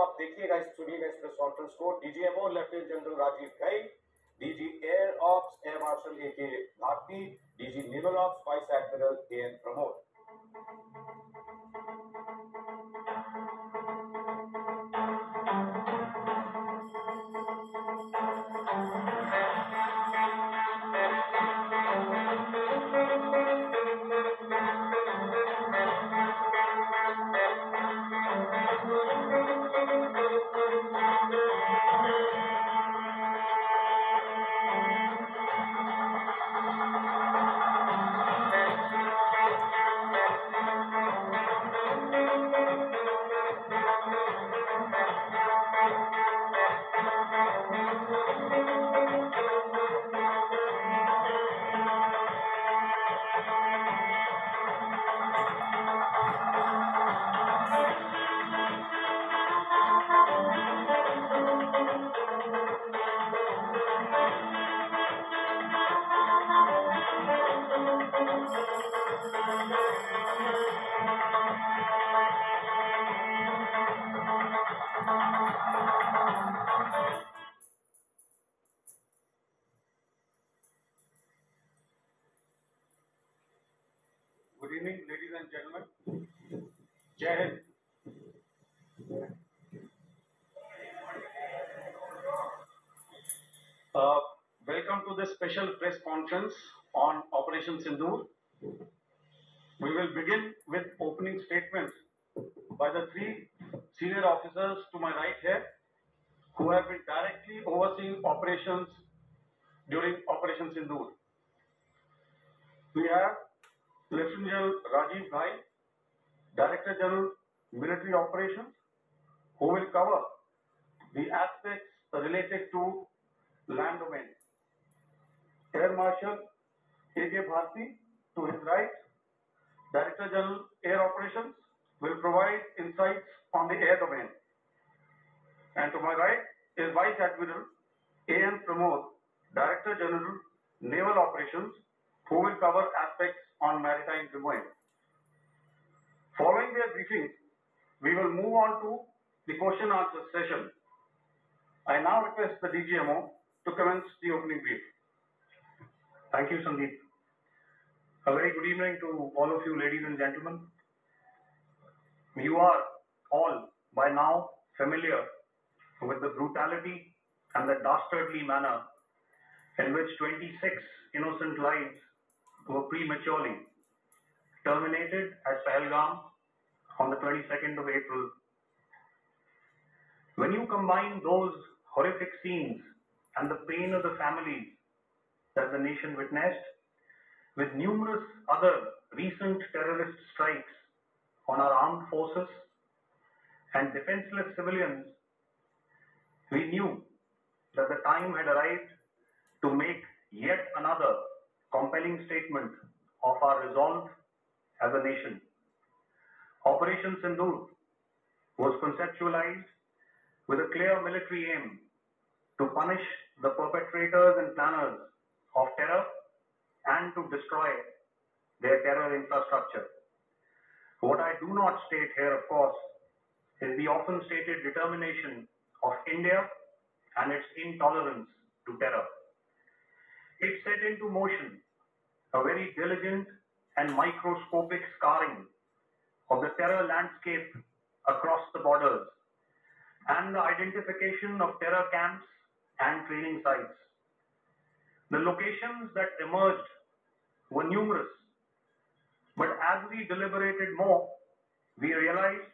आप देखिएगा, सुनिएगा इस प्रेस कॉन्फ्रेंस को। DGMO lieutenant general Rajeev Ghai, DG air ops air marshal A K. Bharti, DG naval ops vice admiral A N. Pramod. Good evening, ladies and gentlemen. Jai Hind. Welcome to this special press conference on Operation Sindoor. We will begin with opening statements by the three senior officers to my right here, who have been directly overseeing operations during Operation Sindoor. We have Lieutenant General Rajiv Ghai, Director General Military Operations, who will cover the aspects related to land domain. Air Marshal A.K. Bharti, to his right, Director General Air Operations, will provide insights on the air domain. And to my right is Vice Admiral A.N. Pramod, Director General Naval Operations, who will cover aspects on maritime domain. Following their briefing, we will move on to the question answer session. I now request the DGMO to commence the opening brief. Thank you, Sandeep. A very good evening to all of you, ladies and gentlemen. You are all by now familiar with the brutality and the dastardly manner in which 26 innocent lives were prematurely terminated at Pahalgam on the 22nd of April. When you combine those horrific scenes and the pain of the families that the nation witnessed with numerous other recent terrorist strikes on our armed forces and defenseless civilians, we knew that the time had arrived to make yet another compelling statement of our resolve as a nation. Operation Sindoor was conceptualized with a clear military aim to punish the perpetrators and planners of terror and to destroy their terror infrastructure. What I do not state here, of course, is the often stated determination of India and its intolerance to terror. It set into motion a very diligent and microscopic scarring of the terror landscape across the borders and the identification of terror camps and training sites. The locations that emerged were numerous, but as we deliberated more, we realized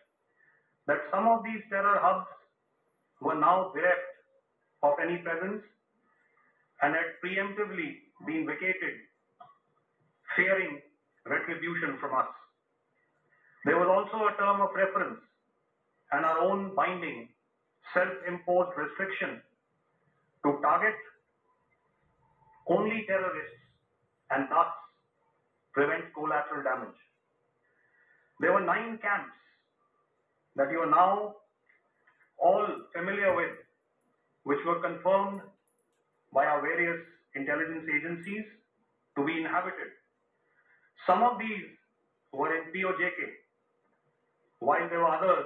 that some of these terror hubs were now bereft of any presence and had preemptively been vacated, fearing retribution from us. There was also a term of reference and our own binding, self-imposed restriction to target only terrorists and thus prevent collateral damage. There were 9 camps that you are now all familiar with, which were confirmed by our various intelligence agencies to be inhabited. Some of these were in POJK, while there were others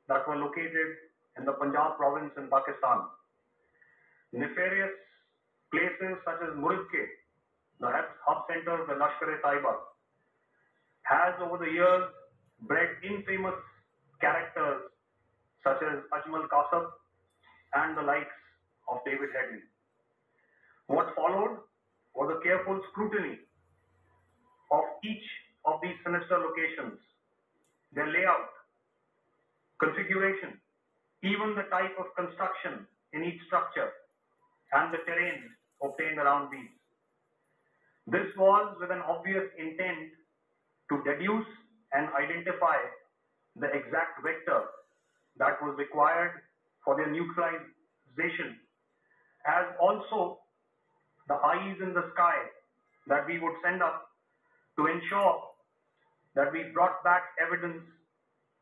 that were located in the Punjab province in Pakistan. Nefarious places such as Muridke, the hub center of the Lashkar-e-Taiba, has over the years bred infamous characters such as Ajmal Kasab and the likes of David Headley. What followed was a careful scrutiny of each of these sinister locations, their layout, configuration, even the type of construction in each structure, and the terrain obtained around these. This was with an obvious intent to deduce and identify the exact vector that was required for their neutralization, as also the eyes in the sky that we would send up to ensure that we brought back evidence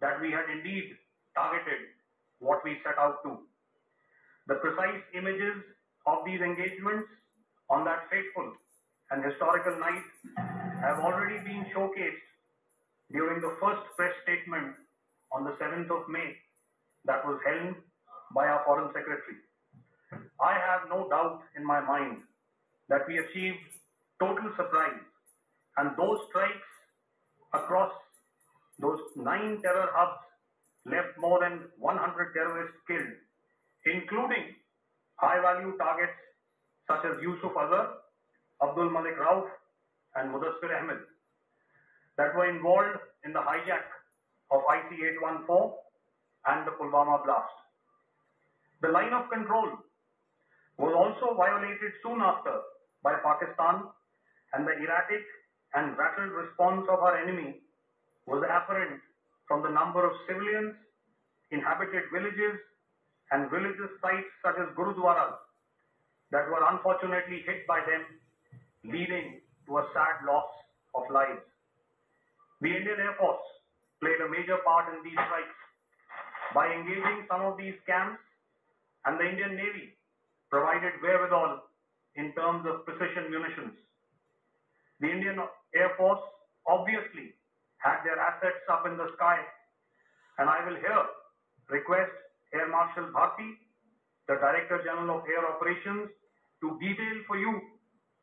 that we had indeed targeted what we set out to. The precise images of these engagements on that fateful and historical night have already been showcased during the first press statement on the 7th of May that was held by our Foreign Secretary. I have no doubt in my mind that we achieved total surprise, and those strikes across those 9 terror hubs left more than 100 terrorists killed, including high-value targets such as Yusuf Azhar, Abdul Malik Rauf, and Mudassir Ahmed that were involved in the hijack of IC-814 and the Pulwama blast. The line of control was also violated soon after by Pakistan, and the erratic and rattled response of our enemy was apparent from the number of civilians, inhabited villages, and religious sites such as Gurudwaras that were unfortunately hit by them, leading to a sad loss of lives. The Indian Air Force played a major part in these strikes by engaging some of these camps, and the Indian Navy provided wherewithal in terms of precision munitions. The Indian Air Force obviously had their assets up in the sky, and I will here request Air Marshal Bharti, the Director General of Air Operations, to detail for you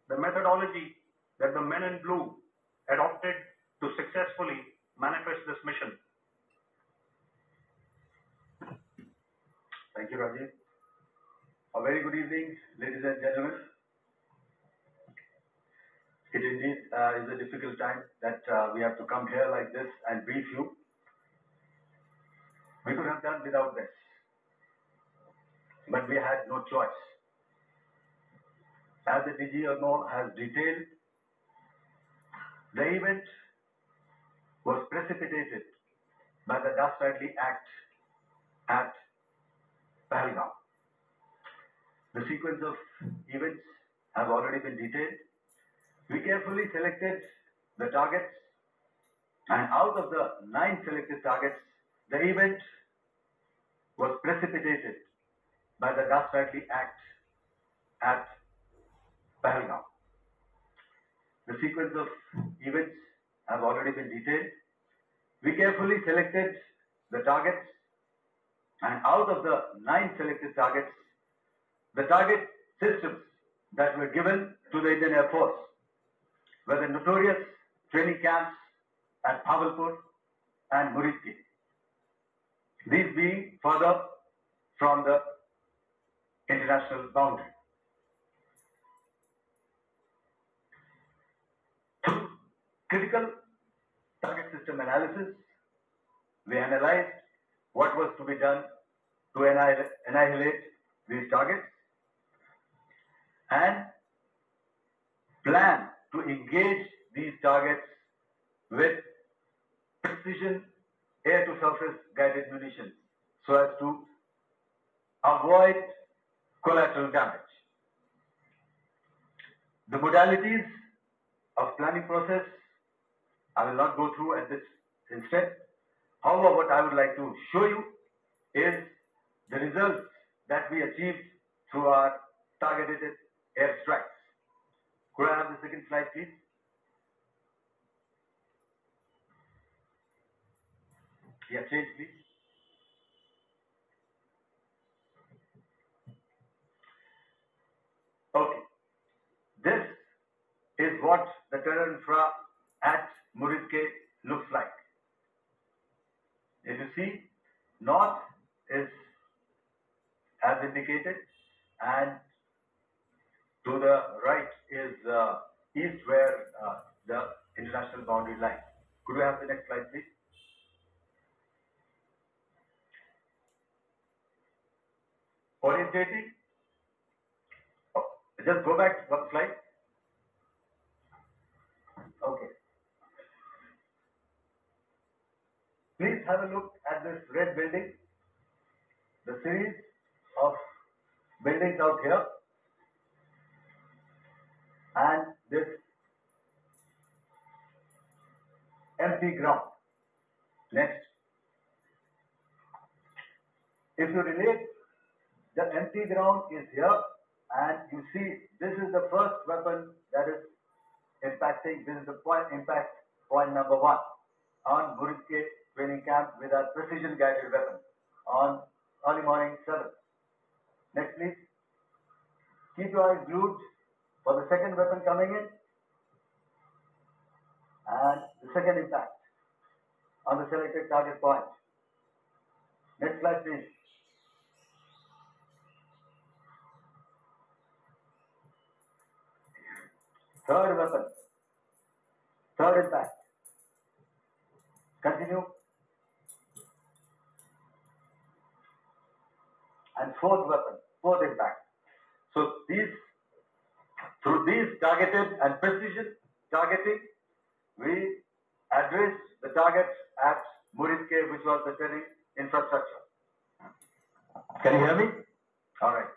the methodology that the men in blue adopted to successfully manifest this mission. Thank you, Rajiv. A very good evening, ladies and gentlemen. It indeed is a difficult time that we have to come here like this and brief you. We could have done without this, but we had no choice. As the DGMO has detailed, the event was precipitated by the dastardly act at Pahalgam. The sequence of events have already been detailed. We carefully selected the targets, and out of the 9 selected targets, the event was precipitated by the dastardly act at Pahalgam. The sequence of events have already been detailed. We carefully selected the targets, and out of the 9 selected targets, the target systems that were given to the Indian Air Force were the notorious training camps at Bhavalpur and Muridki. These being further from the international boundary. Through critical target system analysis, we analyzed what was to be done to annihilate these targets and plan to engage these targets with precision air-to-surface guided munitions so as to avoid collateral damage. The modalities of planning process I will not go through at this instant. However, what I would like to show you is the results that we achieved through our targeted airstrikes. Could I have the second slide, please? Yeah, change, please. what the terror infra at Muridke looks like. If you see, north is as indicated, and to the right is east, where the international boundary line. Could we have the next slide, please? Orientating. Oh, just go back one slide. Okay. Please have a look at this red building, the series of buildings out here, and this empty ground. Next. If you relate, the empty ground is here, and you see this is the first weapon that is impacting. This is the impact point number 1 on Muridke training camp with our precision guided weapon on early morning 7. Next, please. Keep your eyes glued for the second weapon coming in and the second impact on the selected target point. Next slide, please. Third weapon, third impact. Continue. And fourth weapon, fourth impact. So through these targeted and precision targeting, we address the target at Muridke, which was the training infrastructure. Can you hear me? All right.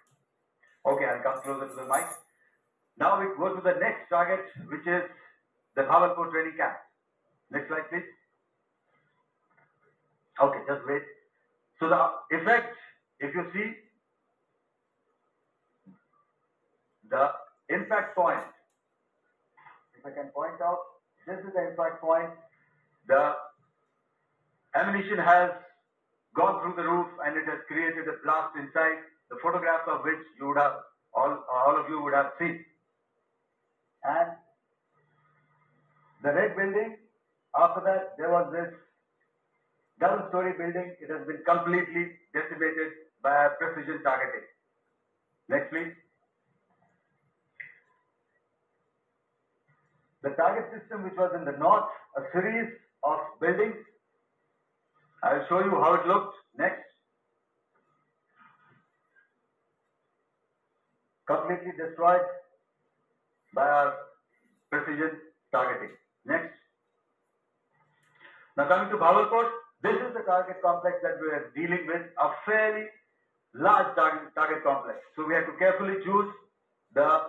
Okay, I'll come closer to the mic. Now we go to the next target, which is the Bhawanpur training camp. Next slide, please. Okay, just wait. So the effect, if you see, the impact point, if I can point out, this is the impact point. The ammunition has gone through the roof and it has created a blast inside, the photographs of which you would have, all of you would have seen. And the red building, after that, there was this double-story building. It has been completely decimated by precision targeting. Next, please. The target system, which was in the north, a series of buildings. I'll show you how it looked. Next. Completely destroyed by our precision targeting. Next. Now coming to Bhawanpur, this is the target complex that we are dealing with, a fairly large target complex. So we have to carefully choose the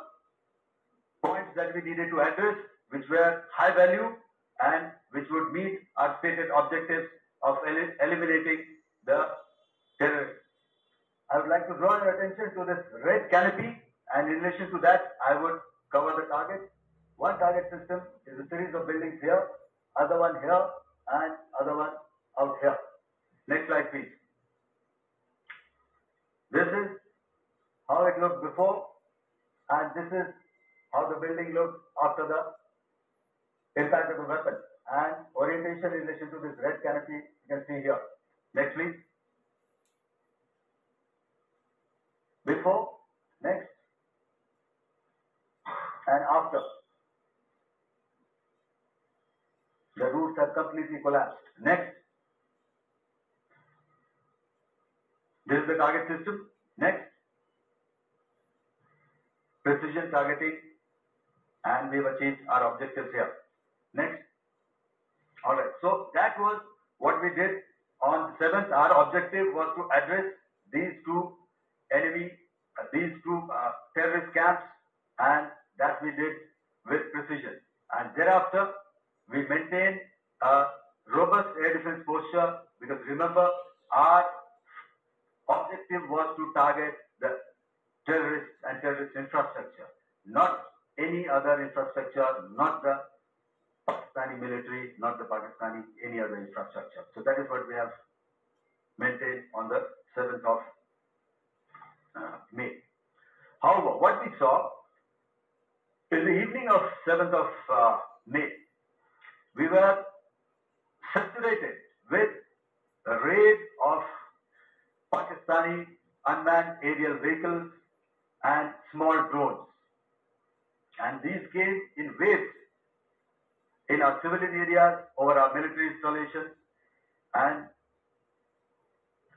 points that we needed to address, which were high value and which would meet our stated objectives of eliminating the terrorists. I would like to draw your attention to this red canopy, and in relation to that, I would cover the target. One target system is a series of buildings here, other one here, and other one out here. Next slide, please. This is how it looked before, and this is how the building looked after the impact of the weapon. And orientation in relation to this red canopy, you can see here. Next, please. Before, next, and after. The roofs have completely collapsed. Next. This is the target system. Next. Precision targeting, and we've achieved our objectives here. Next. Alright, so that was what we did on the 7th. Our objective was to address these two terrorist camps, and that we did with precision. And thereafter, we maintained a robust air defense posture, because remember, our objective was to target the terrorists and terrorist infrastructure, not any other infrastructure, not the Pakistani military, not the Pakistani any other infrastructure. So that is what we have maintained on the 7th of May. However, what we saw In the evening of 7th of May, we were saturated with the raid of Pakistani unmanned aerial vehicles and small drones. And these came in waves in our civilian areas, over our military installations, and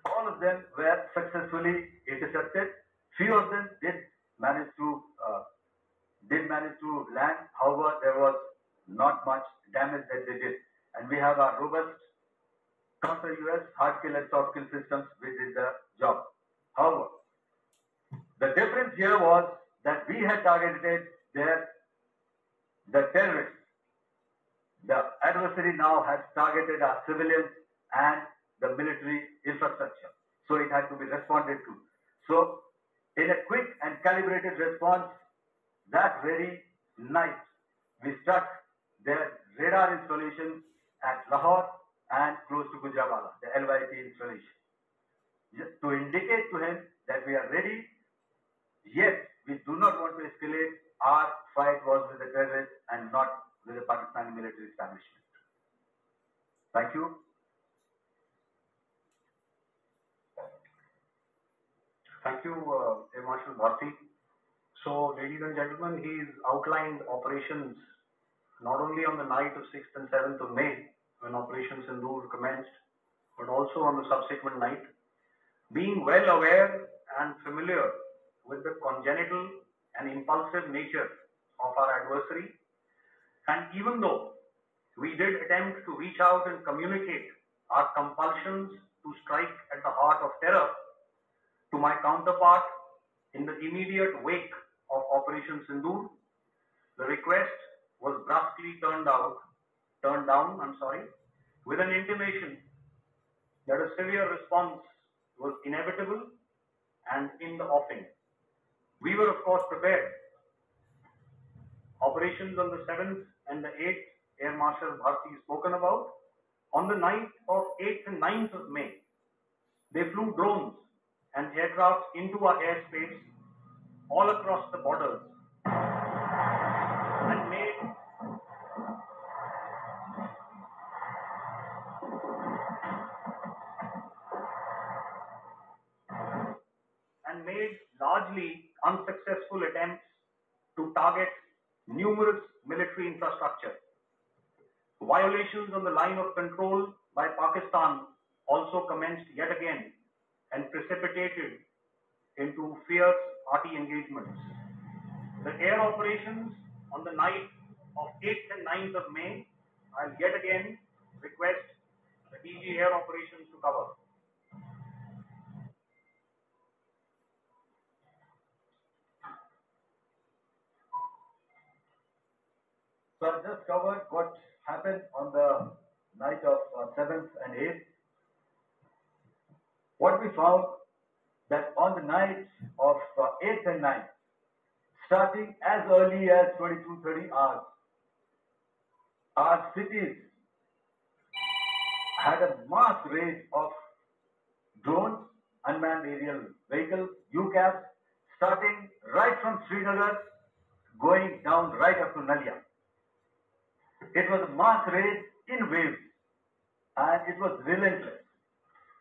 all of them were successfully intercepted. Few of them did manage to land. However, there was not much damage that they did. And we have our robust counter-US hard kill and soft kill systems which did the job. However, the difference here was that we had targeted the terrorists. The adversary now has targeted our civilians and the military infrastructure. So it had to be responded to. So in a quick and calibrated response, that very night, we struck their radar installation at Lahore and close to Gujranwala, the LYT installation. Just to indicate to him that we are ready, yet we do not want to escalate. Our fight was with the terrorists and not with the Pakistani military establishment. Thank you. Thank you, Air Marshal Bharti. So, ladies and gentlemen, he's outlined operations not only on the night of 6th and 7th of May, when Operation Sindoor commenced, but also on the subsequent night. Being well aware and familiar with the congenital and impulsive nature of our adversary, and even though we did attempt to reach out and communicate our compulsions to strike at the heart of terror to my counterpart in the immediate wake of Operation Sindoor, the request was brusquely turned down, with an intimation that a severe response was inevitable and in the offing. We were, of course, prepared. Operations on the 7th and the 8th, Air Marshal Bharti spoken about. On the night of 8th and 9th of May, they flew drones and aircraft into our airspace all across the borders and made largely unsuccessful attempts to target numerous military infrastructure. Violations on the line of control by Pakistan also commenced yet again and precipitated into fierce arty engagements. The air operations on the night of 8th and 9th of May, I'll yet again request the DG Air Operations to cover. So I've just covered what happened on the night of 7th and 8th. What we found that on the night of 8th and 9th, starting as early as 22:30 hours, our cities had a mass raid of drones, unmanned aerial vehicles, UCAVs, starting right from Srinagar, going down right up to Nalia. It was a mass raid in waves and it was relentless.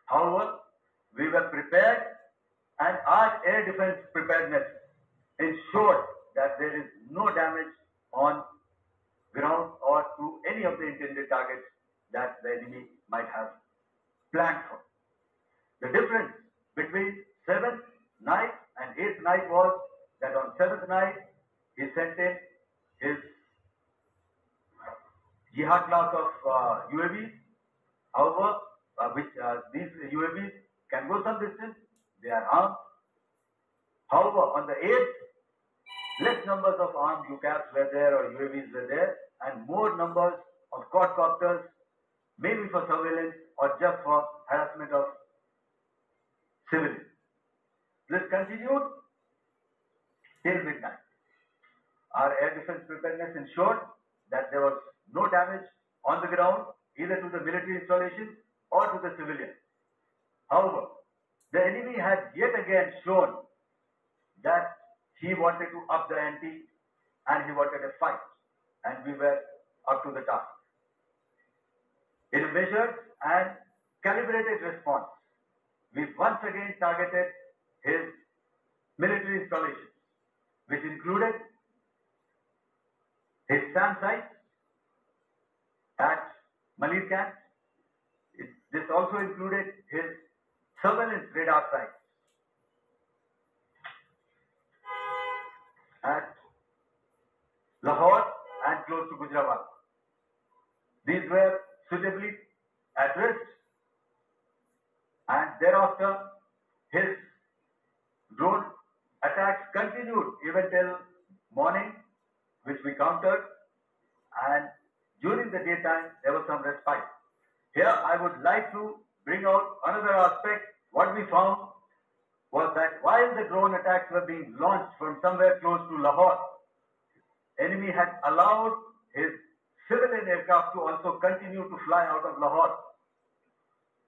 However, we were prepared and our air defense preparedness ensured that there is no damage on ground or to any of the intended targets that the enemy might have planned for. The difference between 7th night and 8th night was that on 7th night, he sent in his Jihad class of UAVs. However, these UAVs can go some distance, they are armed. However, on the 8th, less numbers of armed UCAVs were there or UAVs were there, and more numbers of quadcopters, maybe for surveillance or just for harassment of civilians. This continued till midnight. Our air defense preparedness ensured that there was no damage on the ground, either to the military installations or to the civilians. However, the enemy had yet again shown that he wanted to up the ante and he wanted a fight, and we were up to the task. In a measured and calibrated response, we once again targeted his military installations, which included his SAM sites at Malirkant. This also included his surveillance radar sites at Lahore and close to Gujranwala. These were suitably addressed, and thereafter his drone attacks continued even till morning, which we countered, and during the daytime there was some respite. Here I would like to bring out another aspect. What we found was that while the drone attacks were being launched from somewhere close to Lahore, enemy had allowed his civilian aircraft to also continue to fly out of Lahore.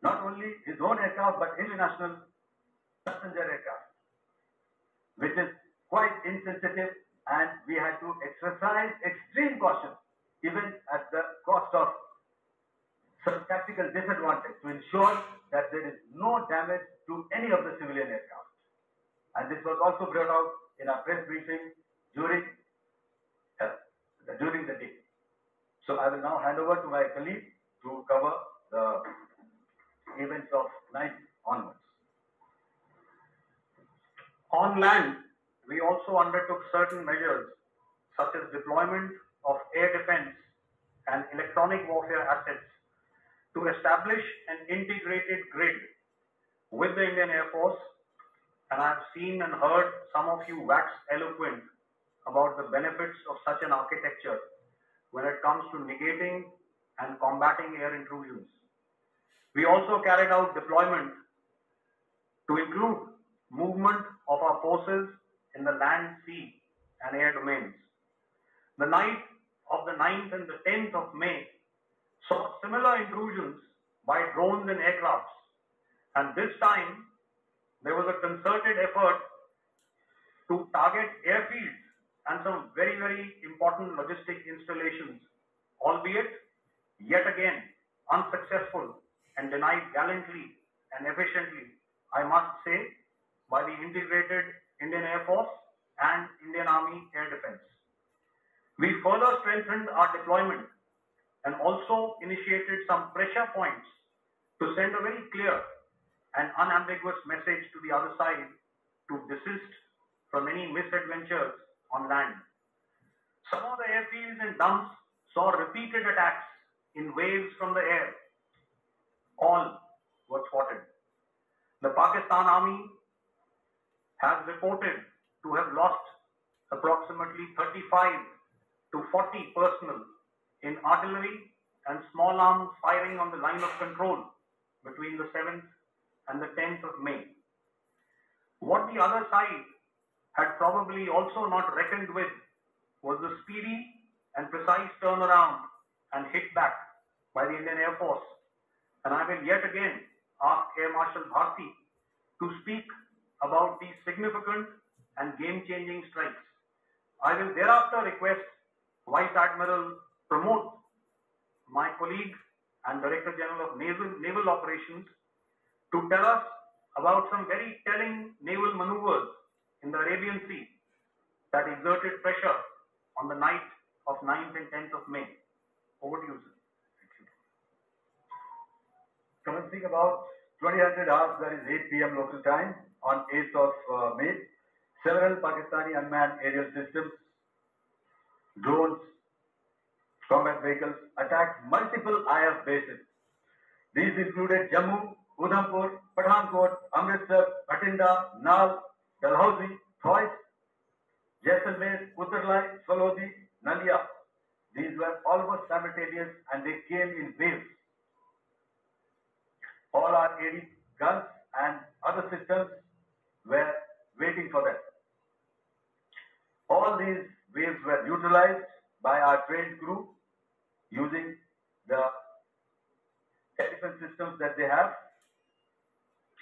Not only his own aircraft, but international passenger aircraft, which is quite insensitive, and we had to exercise extreme caution, even at the cost of some tactical disadvantage, to ensure that there is no damage to any of the civilian aircraft. And this was also brought out in our press briefing during the day. So I will now hand over to my colleague to cover the events of night onwards. On land, we also undertook certain measures such as deployment of air defense and electronic warfare assets to establish an integrated grid with the Indian Air Force, and I have seen and heard some of you wax eloquent about the benefits of such an architecture when it comes to negating and combating air intrusions. We also carried out deployment to include movement of our forces in the land, sea, and air domains. The night of the 9th and the 10th of May saw similar intrusions by drones and aircrafts, and this time there was a concerted effort to target airfields and some very, very important logistic installations, albeit yet again unsuccessful and denied gallantly and efficiently, I must say, by the integrated Indian Air Force and Indian Army Air Defense. We further strengthened our deployment and also initiated some pressure points to send a very clear and unambiguous message to the other side to desist from any misadventures on land. Some of the airfields and dumps saw repeated attacks in waves from the air. All were spotted. The Pakistan Army has reported to have lost approximately 35 to 40 personnel in artillery and small arms firing on the line of control between the 7th and the 10th of May. What the other side had probably also not reckoned with was the speedy and precise turnaround and hit back by the Indian Air Force. And I will yet again ask Air Marshal Bharti to speak about these significant and game-changing strikes. I will thereafter request Vice Admiral Pramod, my colleague and Director General of Naval Operations, to tell us about some very telling naval maneuvers in the Arabian Sea that exerted pressure on the night of 9th and 10th of May. Over to you, sir. Commencing about 2000 hours, that is 8 p.m. local time, on 8th of May, several Pakistani unmanned aerial systems, drones, combat vehicles attacked multiple IF bases. These included Jammu, Udhampur, Pathankot, Amritsar, Bhatinda, Nal, Dalhousie, Thois, Jaisalmer, Uttarlai, Salodi, Nalia. These were almost simultaneous and they came in waves. All our AD guns and other systems were waiting for them. All these waves were neutralized by our trained crew using the air defense systems that they have,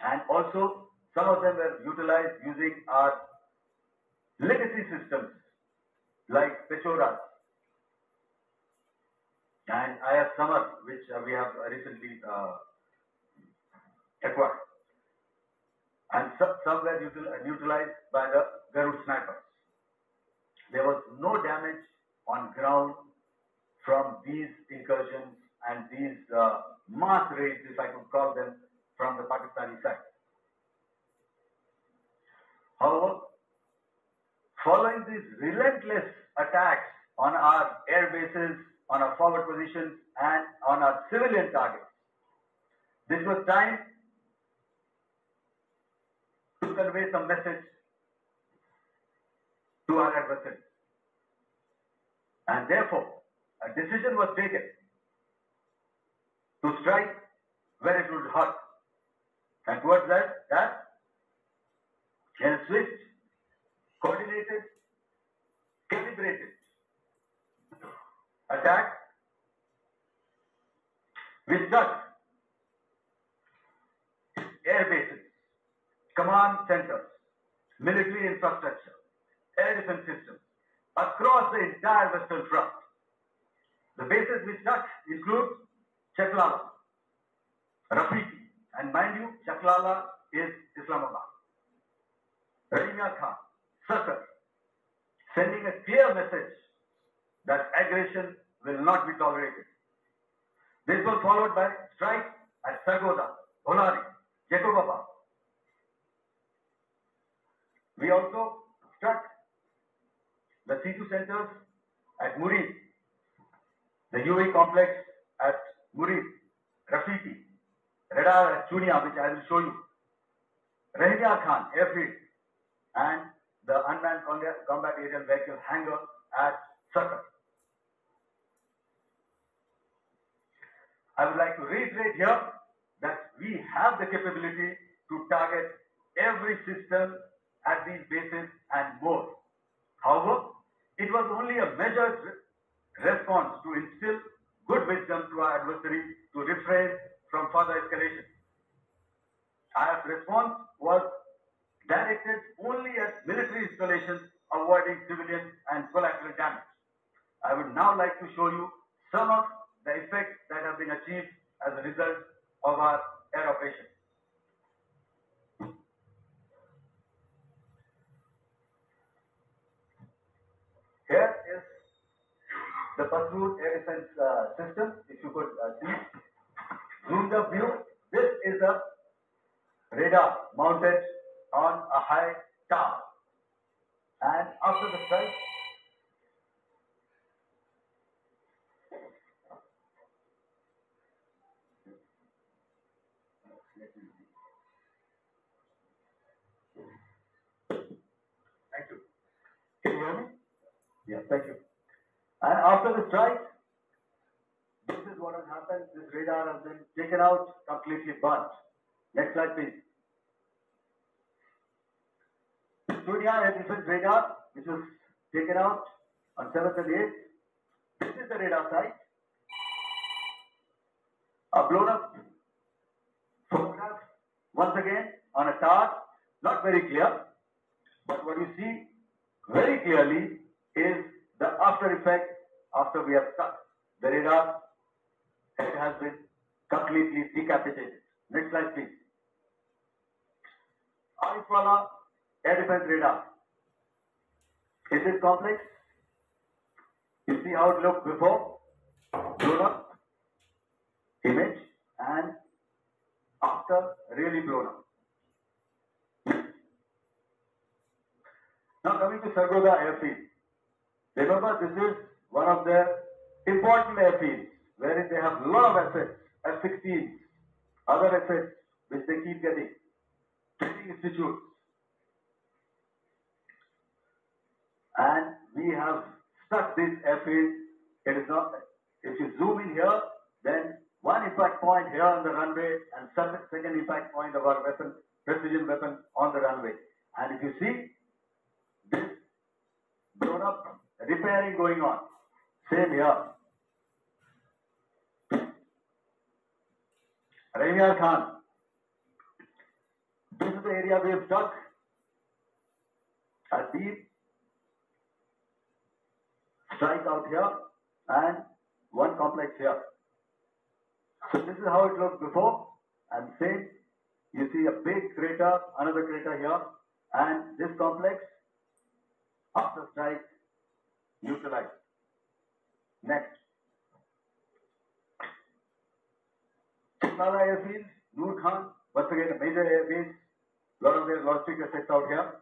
and also some of them were utilized using our legacy systems like Pechoras and IF Summer, which we have recently acquired. And some were neutralized by the Garud snipers. There was no damage on ground from these incursions and these mass raids, if I could call them, from the Pakistani side. However, following these relentless attacks on our air bases, on our forward positions, and on our civilian targets, this was time to convey some message to our adversaries. And therefore, a decision was taken to strike where it would hurt. And towards that, in a swift, coordinated, calibrated attack, we struck air bases, command centers, military infrastructure, air defense systems across the entire Western Front. The bases we struck include Chaklala, Rafiki, and mind you, Chaklala is Islamabad. Rahimyar Khan, Sakar, sending a clear message that aggression will not be tolerated. This was followed by strikes at Sargodha, Bholari, Jacobabad. We also struck the C2 centers at Murid, the UAE complex at Murid, Rafiki, radar at Chunia, which I will show you, Rahimyar Khan airfield, and the unmanned combat aerial vehicle hangar at Sakar. I would like to reiterate here that we have the capability to target every system at these bases and more. However, it was only a measured response to instill good wisdom to our adversary to refrain from further escalation. Our response was directed only at military installations, avoiding civilian and collateral damage. I would now like to show you some of the effects that have been achieved as a result of our air operation. Here is the Pasrood air defense system. If you could see, zoomed up view. This is a radar mounted on a high tower. And after the strike, thank you. Can you hear me? Yeah, thank you. And after the strike, this is what has happened. This radar has been taken out, completely burnt. Next slide, please. Chunia air defense radar, which was taken out on 7th and 8th. This is the radar site. A blown up photograph, once again, on a tower, not very clear, but what you see very clearly is the after effect after we have struck. The radar head has been completely decapitated. Next slide, please. Arifwala air defense radar. Is it complex? You see how it looked before? Blown up image and after really blown up. Now coming to Sargodha airfield. Remember, this is one of their important airfields wherein they have a lot of assets, F-16s, other assets which they keep getting, training institutes. And we have struck this airfield. It is not, if you zoom in here, then one impact point here on the runway and second impact point of our weapon, precision weapon on the runway. And if you see, this blown up repairing going on. Same here. Rahimyar Khan. This is the area we have struck. A deep strike out here and one complex here. So this is how it looked before, and same, you see a big crater, another crater here, and this complex after strike neutralized. Next. Chimala airfield, Noor Khan, once again a major airbase, lot of their logistic assets out here.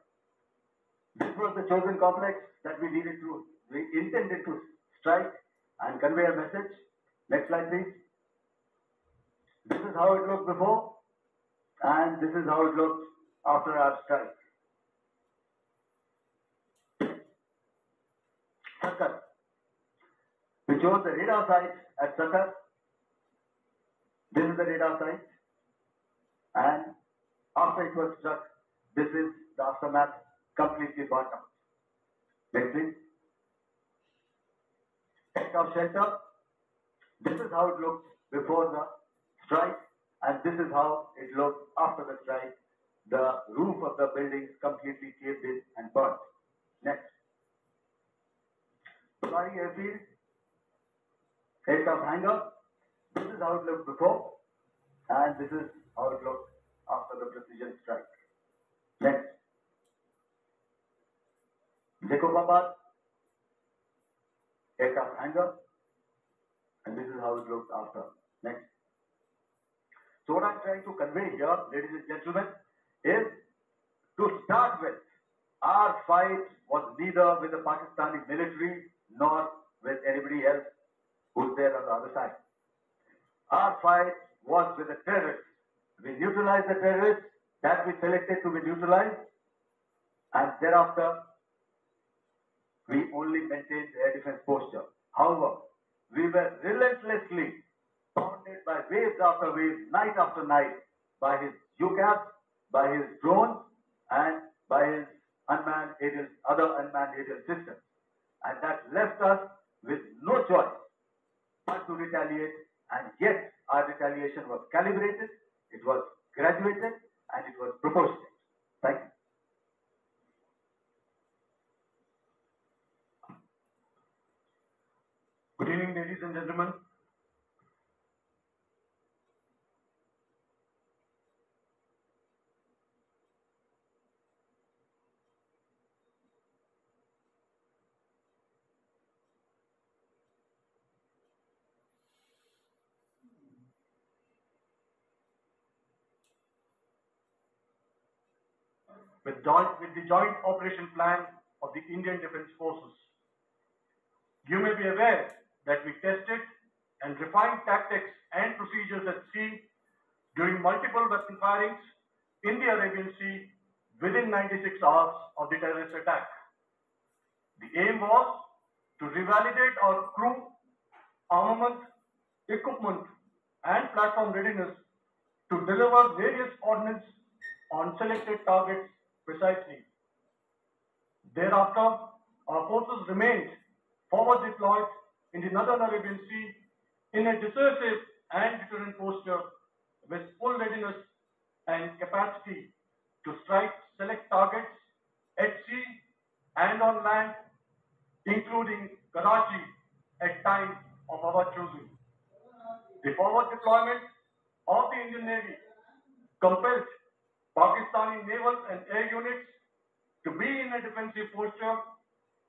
This was the chosen complex that we intended to strike and convey a message. Next slide, please. This is how it looked before, and this is how it looked after our strike. Sakar. We chose the radar site at Sakar. This is the radar site, and after it was struck, this is the aftermath, completely burnt out. Next, please. Aircraft shelter. This is how it looked before the strike, and this is how it looked after the strike. The roof of the buildings completely caved in and burnt. Next. Solari airfield, aircraft hangar. This is how it looked before, and this is how it looked after the precision strike. Next. Jacobabad, aircraft hangar, and this is how it looked after. Next. So what I'm trying to convey here, ladies and gentlemen, is to start with, our fight was neither with the Pakistani military nor with anybody else who's there on the other side. Our fight was with the terrorists. We neutralized the terrorists that we selected to be neutralized, and thereafter we only maintained the air defense posture. However, we were relentlessly pounded by waves after waves, night after night, by his UCAVs, by his drones, and by his other unmanned aerial systems. And that left us with no choice but to retaliate, and yet our retaliation was calibrated, it was graduated, and it was proportionate. Thank you. Good evening, ladies and gentlemen. With the joint operation plan of the Indian Defence Forces, you may be aware that we tested and refined tactics and procedures at sea during multiple weapon firings in the Arabian Sea within 96 hours of the terrorist attack. The aim was to revalidate our crew, armament, equipment, and platform readiness to deliver various ordnance on selected targets precisely. Thereafter, our forces remained forward deployed in the Northern Arabian Sea in a decisive and deterrent posture with full readiness and capacity to strike select targets at sea and on land, including Karachi at time of our choosing. The forward deployment of the Indian Navy compelled Pakistani naval and air units to be in a defensive posture,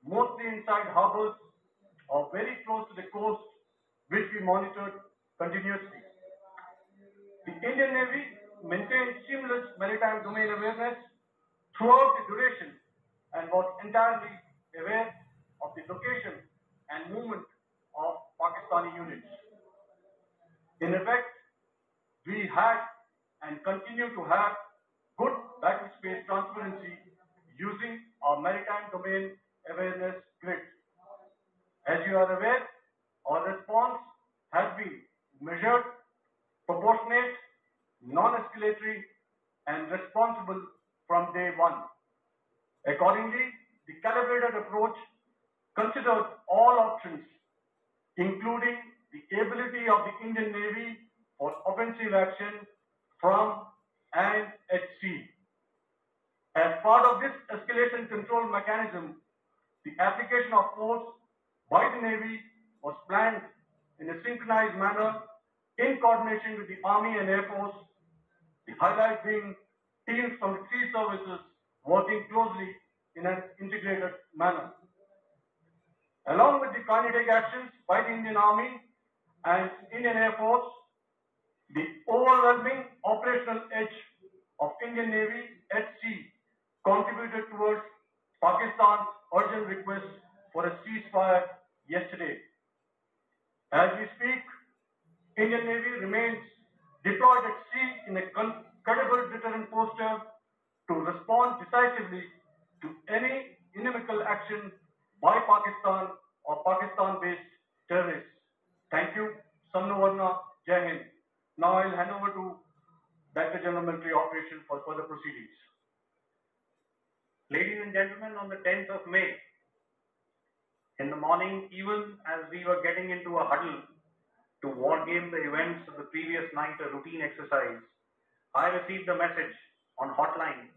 mostly inside harbors or very close to the coast, which we monitored continuously. The Indian Navy maintained seamless maritime domain awareness throughout the duration and was entirely aware of the location and movement of Pakistani units. In effect, we had and continue to have good battlespace transparency using our maritime domain awareness grid. As you are aware, our response has been measured, proportionate, non-escalatory, and responsible from day one. Accordingly, the calibrated approach considered all options, including the ability of the Indian Navy for offensive action from and at sea. As part of this escalation control mechanism, the application of force by the Navy was planned in a synchronized manner in coordination with the Army and Air Force, the highlight being teams from the three services working closely in an integrated manner. Along with the kinetic actions by the Indian Army and Indian Air Force, the overwhelming operational edge of Indian Navy at sea contributed towards Pakistan's urgent request for a ceasefire yesterday. As we speak, Indian Navy remains deployed at sea in a credible deterrent posture to respond decisively to any inimical action by Pakistan or Pakistan-based terrorists. Thank you. Samno Varna, Jai Hind. Now I'll hand over to Director General Military Operations for further proceedings. Ladies and gentlemen, on the 10th of May, in the morning, even as we were getting into a huddle to war game the events of the previous night, a routine exercise, I received a message on hotline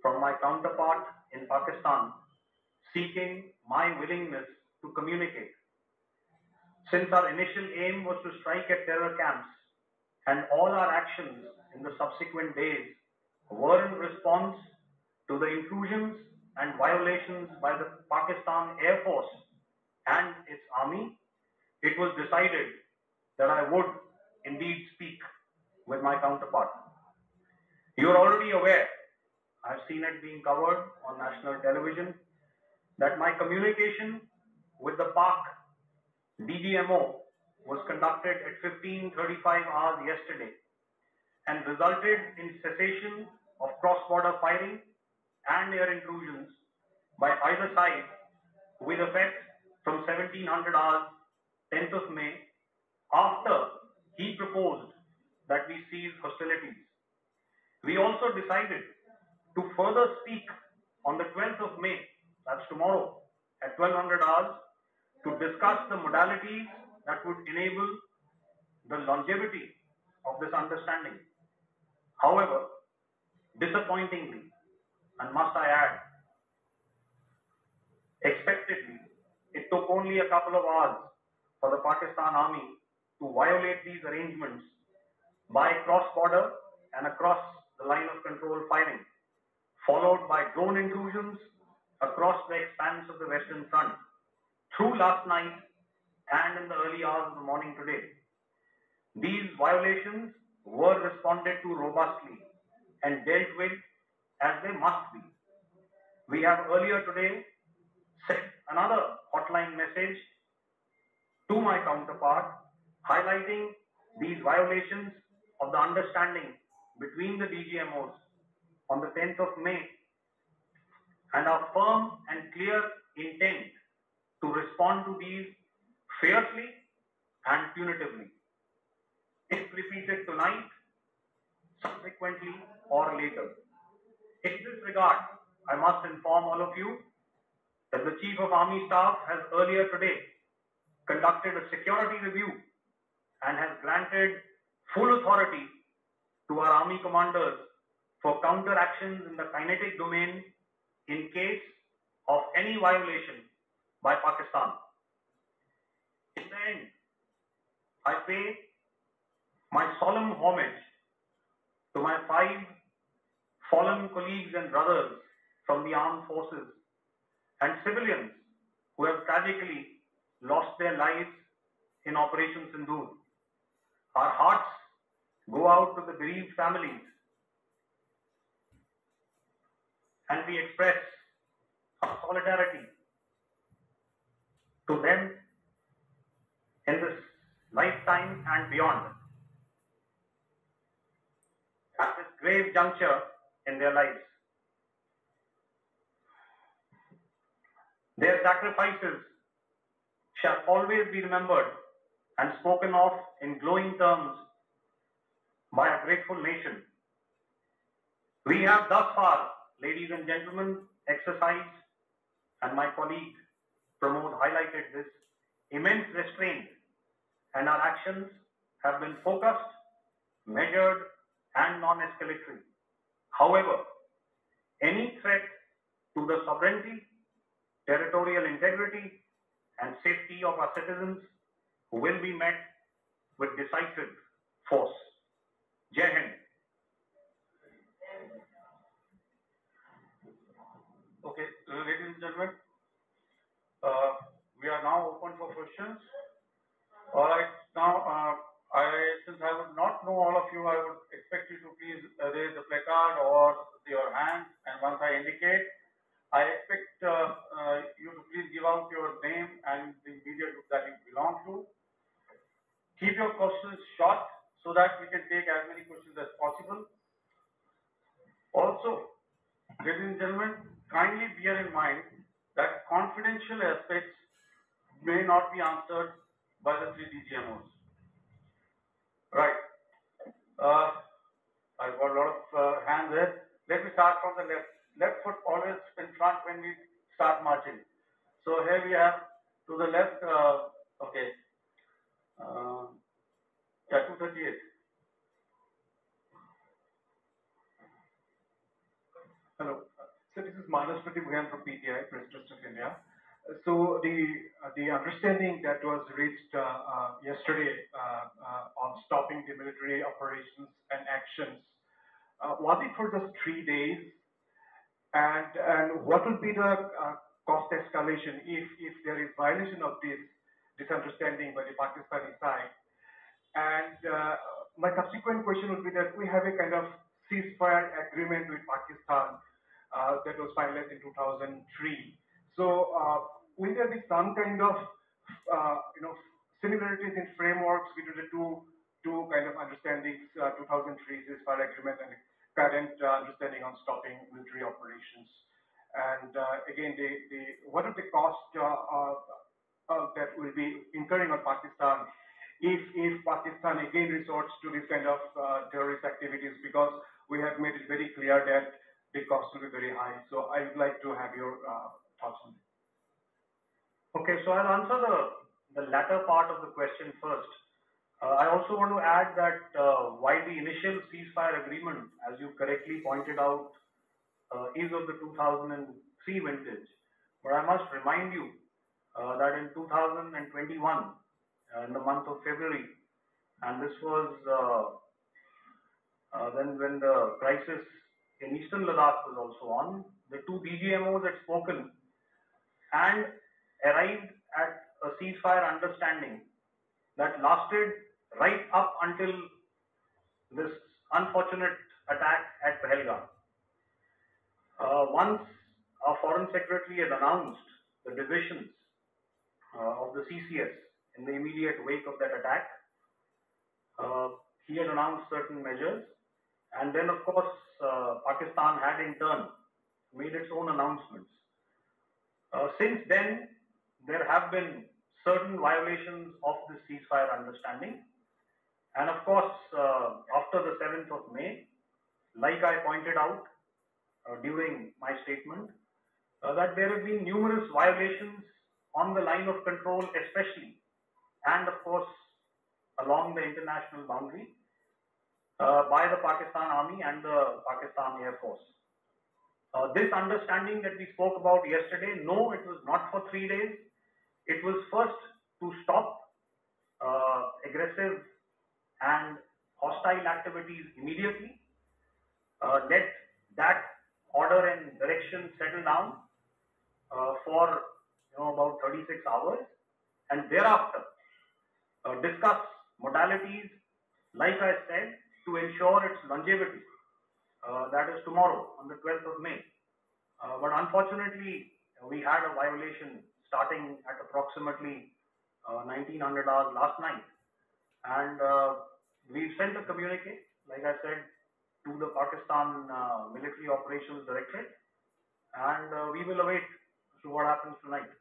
from my counterpart in Pakistan seeking my willingness to communicate. Since our initial aim was to strike at terror camps and all our actions in the subsequent days were in response to the intrusions and violations by the Pakistan Air Force and its army, it was decided that I would indeed speak with my counterpart. You are already aware, I've seen it being covered on national television, that my communication with the Pak DGMO was conducted at 15:35 hours yesterday and resulted in cessation of cross-border firing and air intrusions by either side with effect from 1700 hours 10th of May after he proposed that we cease hostilities. We also decided to further speak on the 12th of May, that's tomorrow, at 1200 hours, to discuss the modalities that would enable the longevity of this understanding. However, disappointingly, and must I add, expectedly, it took only a couple of hours for the Pakistan Army to violate these arrangements by cross-border and across the line of control firing, followed by drone intrusions across the expanse of the Western Front through last night and in the early hours of the morning today. These violations were responded to robustly and dealt with as they must be. We have earlier today sent another hotline message to my counterpart highlighting these violations of the understanding between the DGMOs on the 10th of May and our firm and clear intent to respond to these fiercely and punitively. If repeated tonight, subsequently or later. In this regard, I must inform all of you that the Chief of Army Staff has earlier today conducted a security review and has granted full authority to our Army commanders for counter actions in the kinetic domain in case of any violation by Pakistan. In the end, I pay my solemn homage to my 5 fallen colleagues and brothers from the armed forces and civilians who have tragically lost their lives in Operation Sindoor. Our hearts go out to the bereaved families and we express our solidarity to them in this lifetime and beyond, at this grave juncture in their lives. Their sacrifices shall always be remembered and spoken of in glowing terms by a grateful nation. We have thus far, ladies and gentlemen, exercised, and my colleague Pramod highlighted this, immense restraint, and our actions have been focused, measured, and non-escalatory. However, any threat to the sovereignty, territorial integrity, and safety of our citizens will be met with decisive force. Jai Hind. Okay, ladies and gentlemen, we are now open for questions. All right, now since I would not know all of you, I would expect you to please raise the placard or your hand, and once I indicate, I expect you to please give out your name and the media group that you belong to. Keep your questions short so that we can take as many questions as possible. Also, ladies and gentlemen, kindly bear in mind that confidential aspects may not be answered by the three DGMOs. Right. I've got a lot of hands there. Let me start from the left. Left foot always in front when we start marching. So here we have to the left, okay. Yeah, 238. Hello. So this is Manas Pratibhuyan from PTI, Press Trust of India. So the understanding that was reached yesterday on stopping the military operations and actions, was it for just 3 days? And what will be the cost escalation if there is violation of this understanding by the Pakistani side? And my subsequent question would be that we have a kind of ceasefire agreement with Pakistan that was finalized in 2003. So will there be some kind of similarities in frameworks between the two kind of understandings, 2003 ceasefire agreement and current understanding on stopping military operations? And again, what are the costs that will be incurring on Pakistan if Pakistan again resorts to this kind of terrorist activities, because we have made it very clear that the cost will be very high. So I would like to have your thoughts on it. Okay, so I'll answer the latter part of the question first. I also want to add that while the initial ceasefire agreement, as you correctly pointed out, is of the 2003 vintage, but I must remind you that in 2021, in the month of February, and this was then when the crisis in Eastern Ladakh was also on, the two DGMOs had spoken and arrived at a ceasefire understanding that lasted right up until this unfortunate attack at Pahalgam. Once our Foreign Secretary had announced the divisions of the CCS in the immediate wake of that attack, he had announced certain measures, and then of course Pakistan had in turn made its own announcements. Since then, there have been certain violations of this ceasefire understanding, and of course after the 7th of May, like I pointed out during my statement, that there have been numerous violations on the line of control especially, and of course along the international boundary by the Pakistan Army and the Pakistan Air Force. This understanding that we spoke about yesterday, no, it was not for 3 days. It was first to stop aggressive and hostile activities immediately, let that order and direction settle down for about 36 hours, and thereafter discuss modalities, like I said, to ensure its longevity. That is tomorrow, on the 12th of May. But unfortunately, we had a violation starting at approximately 1900 hours last night. And we've sent a communique, like I said, to the Pakistan Military Operations Directorate, and we will await to what happens tonight.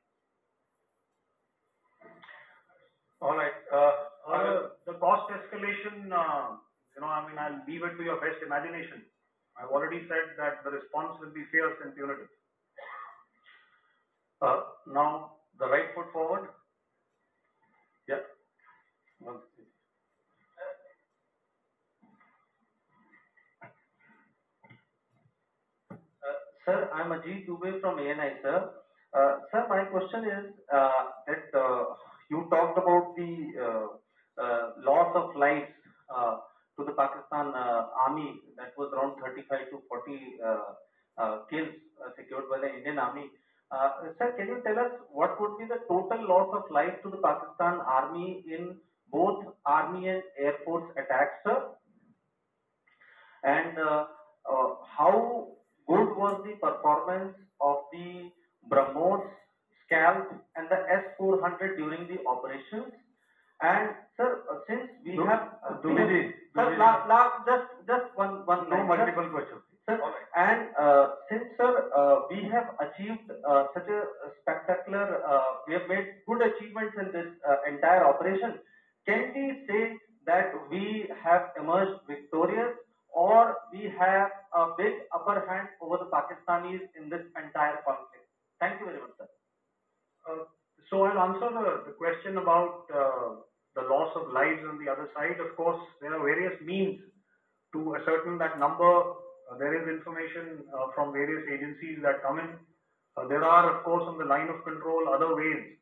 All right. The cost escalation, I'll leave it to your best imagination. I've already said that the response will be fierce and punitive. Now, the right foot forward. Yeah. Sir, I'm Ajit Dubey from ANI, sir. Sir, my question is that you talked about the loss of lives to the Pakistan army, that was around 35 to 40 kills secured by the Indian army. Sir, can you tell us what would be the total loss of life to the Pakistan army in both army and air force attacks, sir? And how good was the performance of the BrahMos, Scalp, and the S-400 during the operations? And sir, since we have sir, just one No line, multiple sir. questions. Sir, and since sir, we have achieved such a spectacular, we have made good achievements in this entire operation. Can we say that we have emerged victorious, or we have a big upper hand over the Pakistanis in this entire conflict? Thank you very much, sir. So I'll answer the question about the loss of lives on the other side. Of course, there are various means to ascertain that number. There is information from various agencies that come in. There are, of course, on the line of control, other ways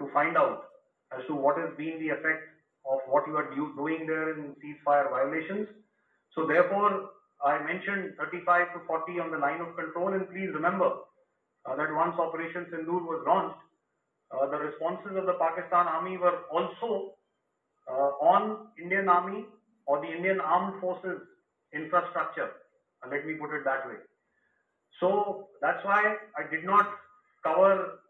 to find out as to what has been the effect of what you are doing there in ceasefire violations. So therefore, I mentioned 35 to 40 on the line of control, and please remember that once Operation Sindoor was launched, the responses of the Pakistan Army were also on Indian Army or the Indian Armed Forces infrastructure. Let me put it that way. So that's why I did not cover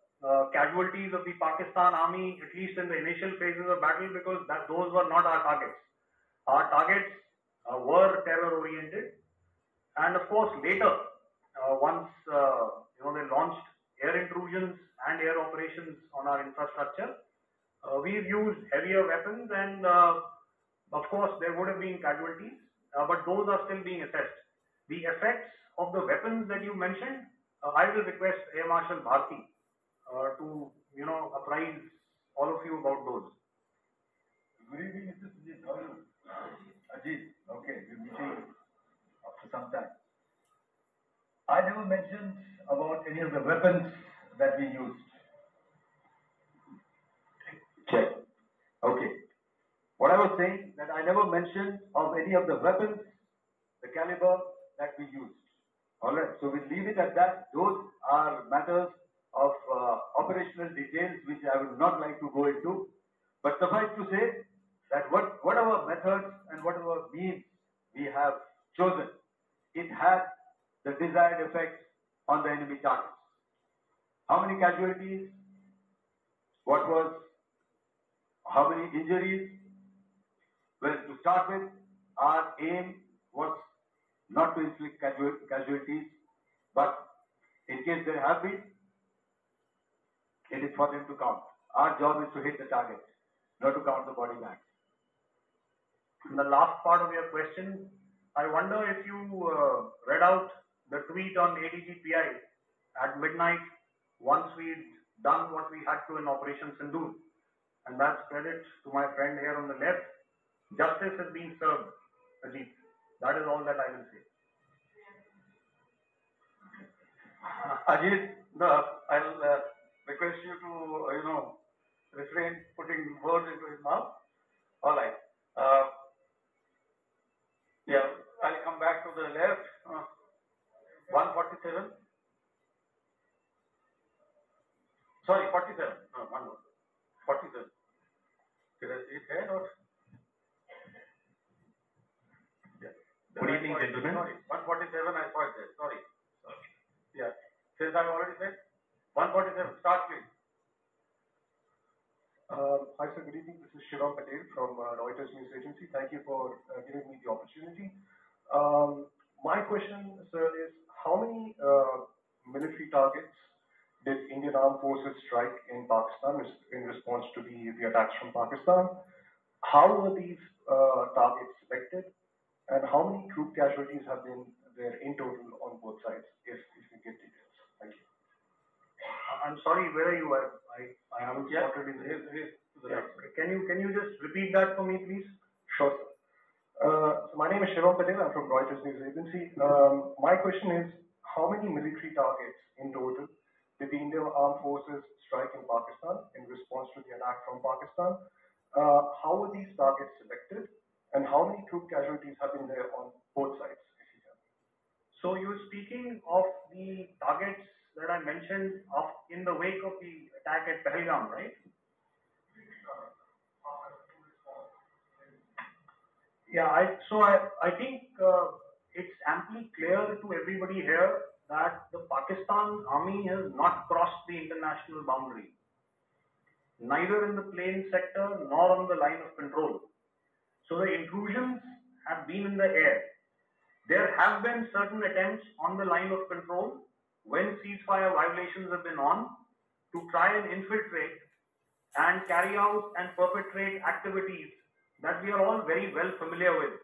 casualties of the Pakistan Army, at least in the initial phases of battle, because those were not our targets. Our targets were terror-oriented, and of course later, once they launched air intrusions and air operations on our infrastructure, we've used heavier weapons, and of course there would have been casualties, but those are still being assessed. The effects of the weapons that you mentioned, I will request Air Marshal Bharti to apprise all of you about those. Good evening, Mr. Sujit. How are you? Ajit, okay, we're meeting after some time. I never mentioned about any of the weapons that we used. Check. Okay. What I was saying, that I never mentioned of any of the weapons, the caliber that we used. Alright, so we'll leave it at that. Those are matters of operational details which I would not like to go into. But suffice to say that whatever methods and whatever means we have chosen, it had the desired effect on the enemy targets. How many casualties? How many injuries? Well, to start with, our aim was not to inflict casualties, but in case there have been, it is for them to count. Our job is to hit the target, not to count the body bags. In the last part of your question, I wonder if you read out the tweet on ADGPI at midnight once we'd done what we had to in Operation Sindoor. And that's credit to my friend here on the left. Justice has been served, Ajit. That is all that I will say. Ajit, I'll request you to, refrain putting words into his mouth. All right. Yeah, I'll come back to the left. 147. Sorry, 47. No, one more. 47. Did I see it there or? Yeah. Good evening, gentlemen. Sorry, 147, I saw it there. Sorry. Yeah. Since I've already said, 147, start please. Hi, sir. Good evening. This is Shivam Patel from Reuters News Agency. Thank you for giving me the opportunity. My question, sir, is how many military targets did Indian Armed Forces strike in Pakistan in response to the attacks from Pakistan? How were these targets selected? And how many troop casualties have been there in total on both sides, if you get details? Thank you. I'm sorry, where are you? I haven't spotted in here. Can you just repeat that for me, please? Sure, sir. So my name is Shivam Patel. I'm from Reuters News Agency. My question is, how many military targets in total did the Indian Armed Forces strike in Pakistan in response to the attack from Pakistan? How were these targets selected, and how many troop casualties have been there on both sides? If you can. So you're speaking of the targets that I mentioned in the wake of the attack at Pahalgam, right? Yeah, I think it's amply clear to everybody here that the Pakistan army has not crossed the international boundary, neither in the plain sector nor on the line of control. So the intrusions have been in the air. There have been certain attempts on the line of control when ceasefire violations have been on to try and infiltrate and carry out and perpetrate activities that we are all very well familiar with.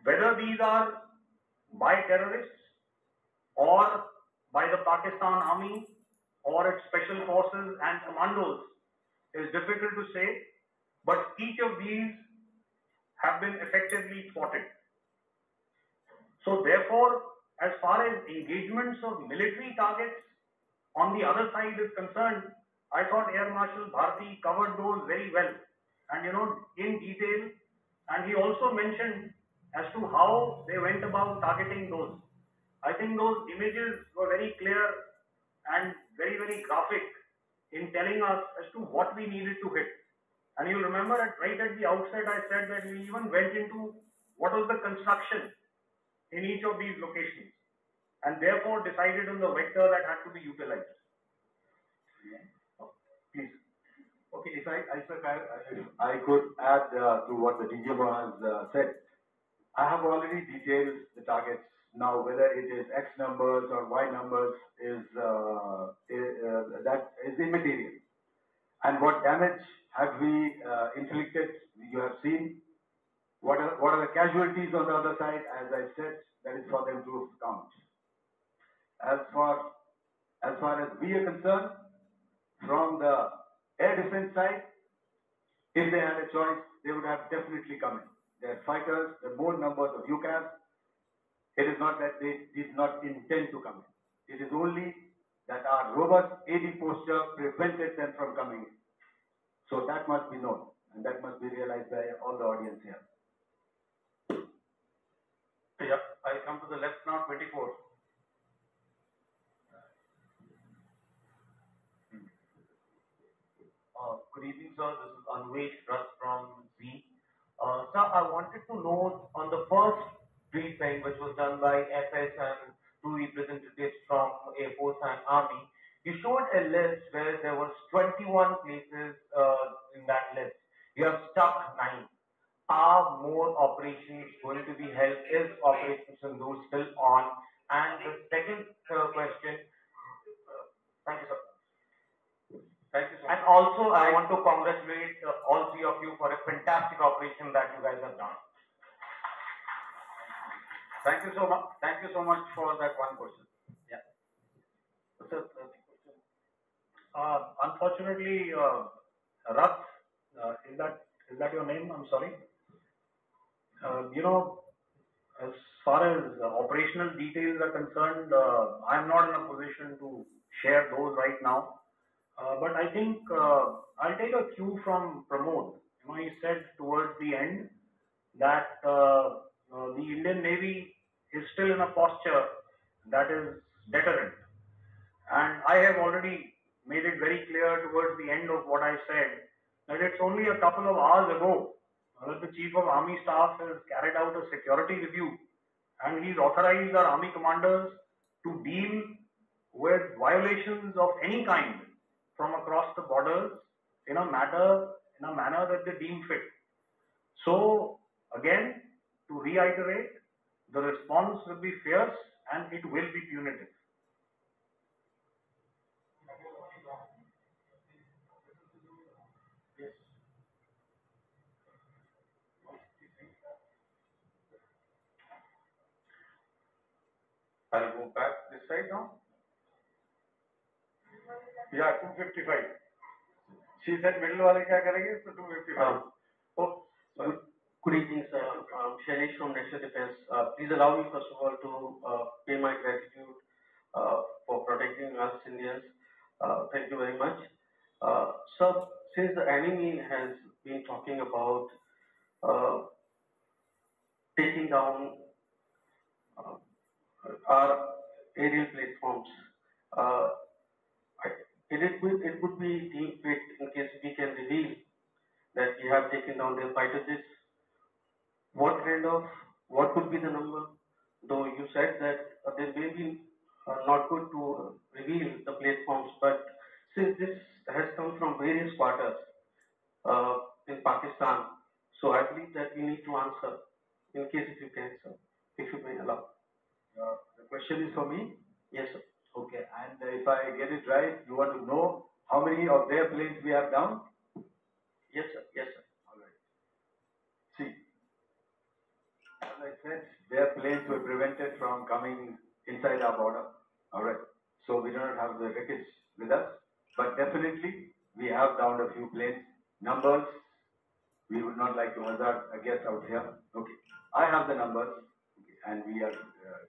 Whether these are by terrorists or by the Pakistan army or its special forces and commandos is difficult to say, but each of these have been effectively thwarted. So therefore, as far as engagements of military targets on the other side is concerned, I thought Air Marshal Bharti covered those very well and in detail, and he also mentioned as to how they went about targeting those. I think those images were very clear and very, very graphic in telling us as to what we needed to hit. And you'll remember right at the outset I said that we even went into what was the construction in each of these locations and therefore decided on the vector that had to be utilized. Please. Okay, if I could add to what the DGMO has said. I have already detailed the targets. Now, whether it is X numbers or Y numbers that is immaterial. And what damage have we inflicted? You have seen. What are the casualties on the other side? As I said, that is for them to count. As far as we are concerned, from the air defense side, if they had a choice, they would have definitely come in. They are fighters, the more numbers of UCAS. It is not that they did not intend to come in. It is only that our robust AD posture prevented them from coming in. So that must be known, and that must be realized by all the audience here. Yeah, I come to the left now, 24. Good evening, sir. This is Anvesh Rath from Z. Sir, I wanted to know on the first briefing, which was done by FS and two representatives from Air Force and Army, you showed a list where there was 21 places in that list. You have stuck 9. Are more operations going to be held? Is Operation Sindoor still on? And the second question, thank you, sir. Thank you so much. And also, I want to congratulate all three of you for a fantastic operation that you guys have done. Thank you so much. Thank you so much for that one question. Yeah. Unfortunately, Rath, is that your name? I'm sorry. As far as operational details are concerned, I'm not in a position to share those right now. But I think I'll take a cue from Pramod. He said towards the end that the Indian Navy is still in a posture that is deterrent. And I have already made it very clear towards the end of what I said that it's only a couple of hours ago that the Chief of Army Staff has carried out a security review and he's authorized our Army commanders to deal with violations of any kind from across the borders in a manner that they deem fit. So again, to reiterate, the response will be fierce and it will be punitive. Yes. I'll go back this side now. Yeah, 255. She said middle wale kya karenge? So 255. Good evening, sir. I'm Shailesh from National Defense. Please allow me, first of all, to pay my gratitude for protecting Indias. Thank you very much. Sir, since the enemy has been talking about taking down our aerial platforms, it would be deemed great in case we can reveal that we have taken down their fighter jets. What could be the number? Though you said that there may be not good to reveal the platforms, but since this has come from various quarters in Pakistan, so I believe that we need to answer in case if you can, sir, if you may allow. The question is for me? Yes, sir. Okay, and if I get it right, you want to know how many of their planes we have down? Yes, sir. Yes, sir. All right. See, as I said, their planes were prevented from coming inside our border. All right. So we do not have the wreckage with us, but definitely we have downed a few planes. Numbers, we would not like to hazard a guess out here. Okay. I have the numbers, and we are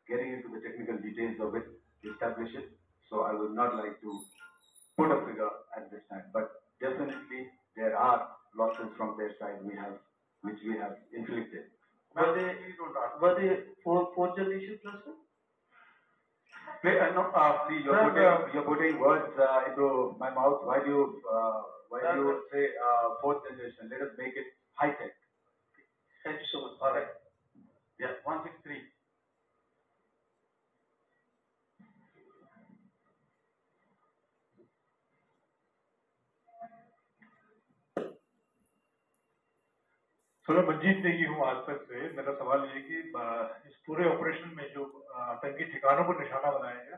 getting into the technical details of it to establish it. So I would not like to put a figure at this time, but definitely there are losses from their side which we have inflicted. Were they fourth generation plus, sir? No, see, you're putting words into my mouth. Why do you say fourth generation? Let us make it high tech. Thank you so much. All right. Yeah, 163. सो मैं मंजीत नेगी हूँ आज तक से। मेरा सवाल ये कि इस पूरे ऑपरेशन में जो आतंकी ठिकानों को निशाना बनाया गया,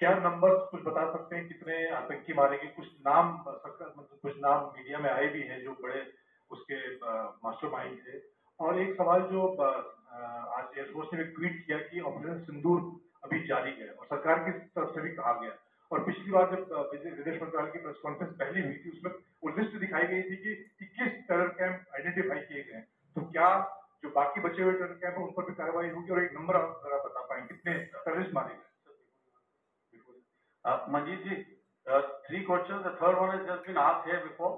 क्या नंबर्स कुछ बता सकते हैं कितने आतंकी मारे गए? कुछ नाम मीडिया में आए भी हैं जो बड़े उसके मास्टरमाइंड थे। और एक सवाल जो आज एयरफोर्स ने भी ट्वीट किया कि ऑपरेशन सिंदूर अभी जारी है और सरकार की तरफ से भी कहा गया, और पिछली बार जब विदेश मंत्रालय की प्रेस कॉन्फ्रेंस पहली हुई थी उसमें वो लिस्ट दिखाई गई थी कि 21 टेरर कैंप आइडेंटिफाई किए गए। तो क्या जो बाकी बचे हुए टेरर कैंप है उन पर भी कार्रवाई होगी? और एक नंबर आप जरा बता पाएंगे कितने टेररिस्ट मारे गए? Manjeet ji, 3 questions. The third one has just been asked here before.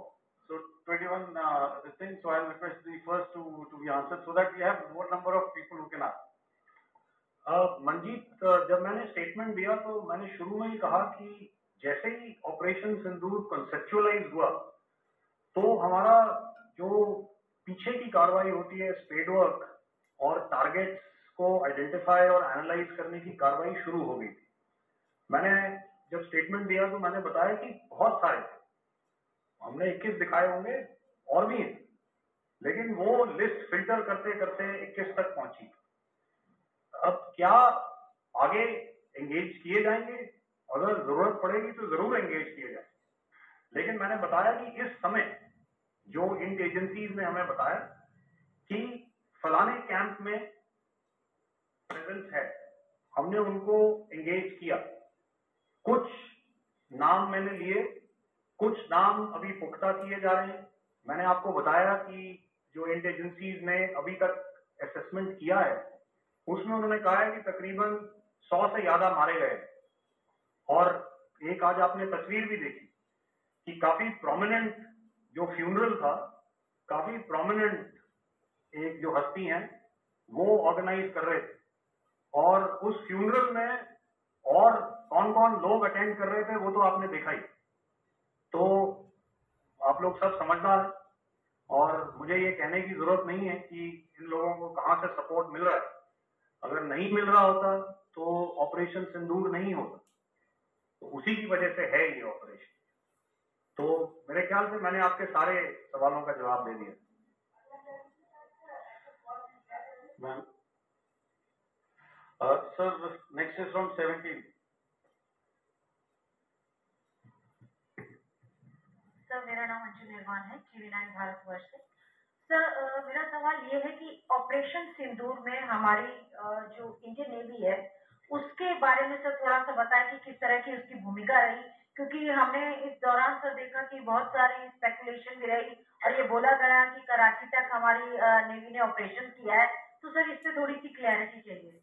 So 21 the thing. So I'll request the first to be answered so that we have more number of people who can ask. Manjeet, जब मैंने statement दिया तो मैंने शुरू में ही कहा कि जैसे ही ऑपरेशन सिंदूर कंसेप्चुअलाइज हुआ तो हमारा जो पीछे की कार्रवाई होती है स्पेड वर्क और टारगेट्स को आइडेंटिफाई और एनालाइज करने की कार्रवाई शुरू हो गई थी। मैंने जब स्टेटमेंट दिया तो मैंने बताया कि बहुत सारे थे, हमने 21 दिखाए होंगे और भी हैं, लेकिन वो लिस्ट फिल्टर करते करते 21 तक पहुंची। अब क्या आगे एंगेज किए जाएंगे? अगर जरूरत पड़ेगी तो जरूर एंगेज किए जाएंगे, लेकिन मैंने बताया कि इस समय जो इंट एजेंसीज ने हमें बताया कि फलाने कैंप में प्रेजेंस है, हमने उनको एंगेज किया। कुछ नाम मैंने लिए, कुछ नाम अभी पुख्ता किए जा रहे हैं। मैंने आपको बताया कि जो इंट एजेंसीज ने अभी तक असेसमेंट किया है उसमें उन्होंने कहा है कि तकरीबन 100 से ज्यादा मारे गए। और एक आज आपने तस्वीर भी देखी कि काफी प्रोमिनेंट जो फ्यूनरल था, काफी प्रोमिनेंट एक जो हस्ती हैं वो ऑर्गेनाइज कर रहे थे, और उस फ्यूनरल में और कौन कौन लोग अटेंड कर रहे थे वो तो आपने देखा ही। तो आप लोग सब समझदार हैं और मुझे ये कहने की जरूरत नहीं है कि इन लोगों को कहां से सपोर्ट मिल रहा है। अगर नहीं मिल रहा होता तो ऑपरेशन सिंदूर नहीं होता, तो उसी की वजह से है ये ऑपरेशन। तो मेरे ख्याल से मैंने आपके सारे सवालों का जवाब दे दिया। Ma'am. Sir, next is from 17. Sir, मेरा नाम अंजू निर्वाण है, TV9 भारतवर्ष से। सर, मेरा सवाल ये है कि ऑपरेशन सिंदूर में हमारी जो इंडियन नेवी है उसके बारे में सर थोड़ा सा बताएं कि किस तरह की उसकी भूमिका रही, क्योंकि हमने इस दौरान सर देखा कि बहुत सारी स्पेकुलेशन भी रही और ये बोला गया कि कराची तक हमारी नेवी ने ऑपरेशन किया है। तो सर इस पे थोड़ी सी क्लैरिटी चाहिए।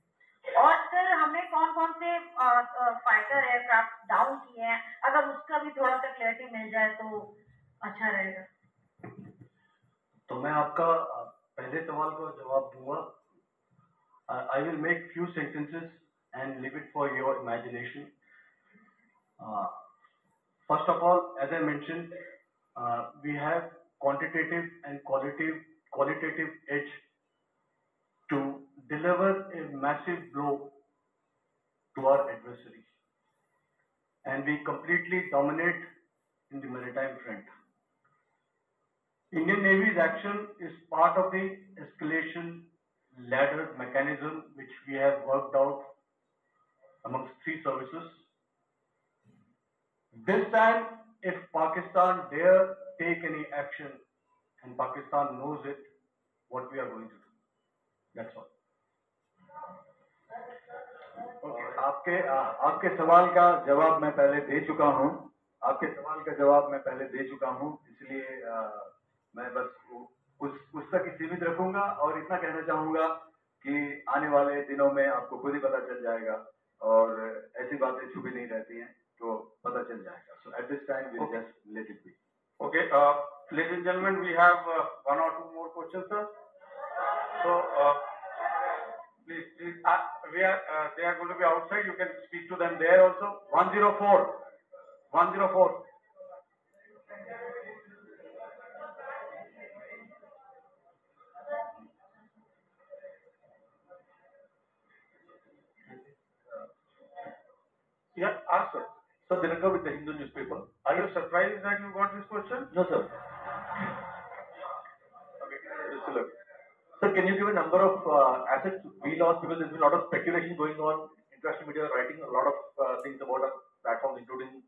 और सर हमने कौन कौन से फाइटर एयरक्राफ्ट डाउन किए हैं, अगर उसका भी थोड़ा सा क्लैरिटी मिल जाए तो अच्छा रहेगा। तो मैं आपका पहले सवाल का जवाब दूंगा. I will make few sentences and leave it for your imagination. First of all, as I mentioned, we have quantitative and qualitative edge to deliver a massive blow to our adversary, and we completely dominate in the maritime front. Indian Navy's action is part of the escalation ladder mechanism which we have worked out amongst three services. This time, if Pakistan dare take any action, and Pakistan knows it, what we are going to do. That's all. Okay, आपके सवाल का जवाब मैं पहले दे चुका हूं. आपके सवाल का जवाब मैं पहले दे चुका हूं, इसलिए मैं बस उस तक ही सीमित रखूंगा और इतना कहना चाहूंगा कि आने वाले दिनों में आपको खुद ही पता चल जाएगा और ऐसी बातें छुपी नहीं रहती हैं, तो पता चल जाएगा. So at this time we'll just let it be. Okay, ladies and gentlemen, we have one or two more questions, sir. So, please, they are going to be outside. You can speak to them there also. 104. Yeah, ask sir. So, Dinakar with the Hindu newspaper. Are you surprised that you got this question? No, sir. Okay. Sir, can you give a number of assets we lost, because there's been a lot of speculation going on. International media writing a lot of things about our platforms, including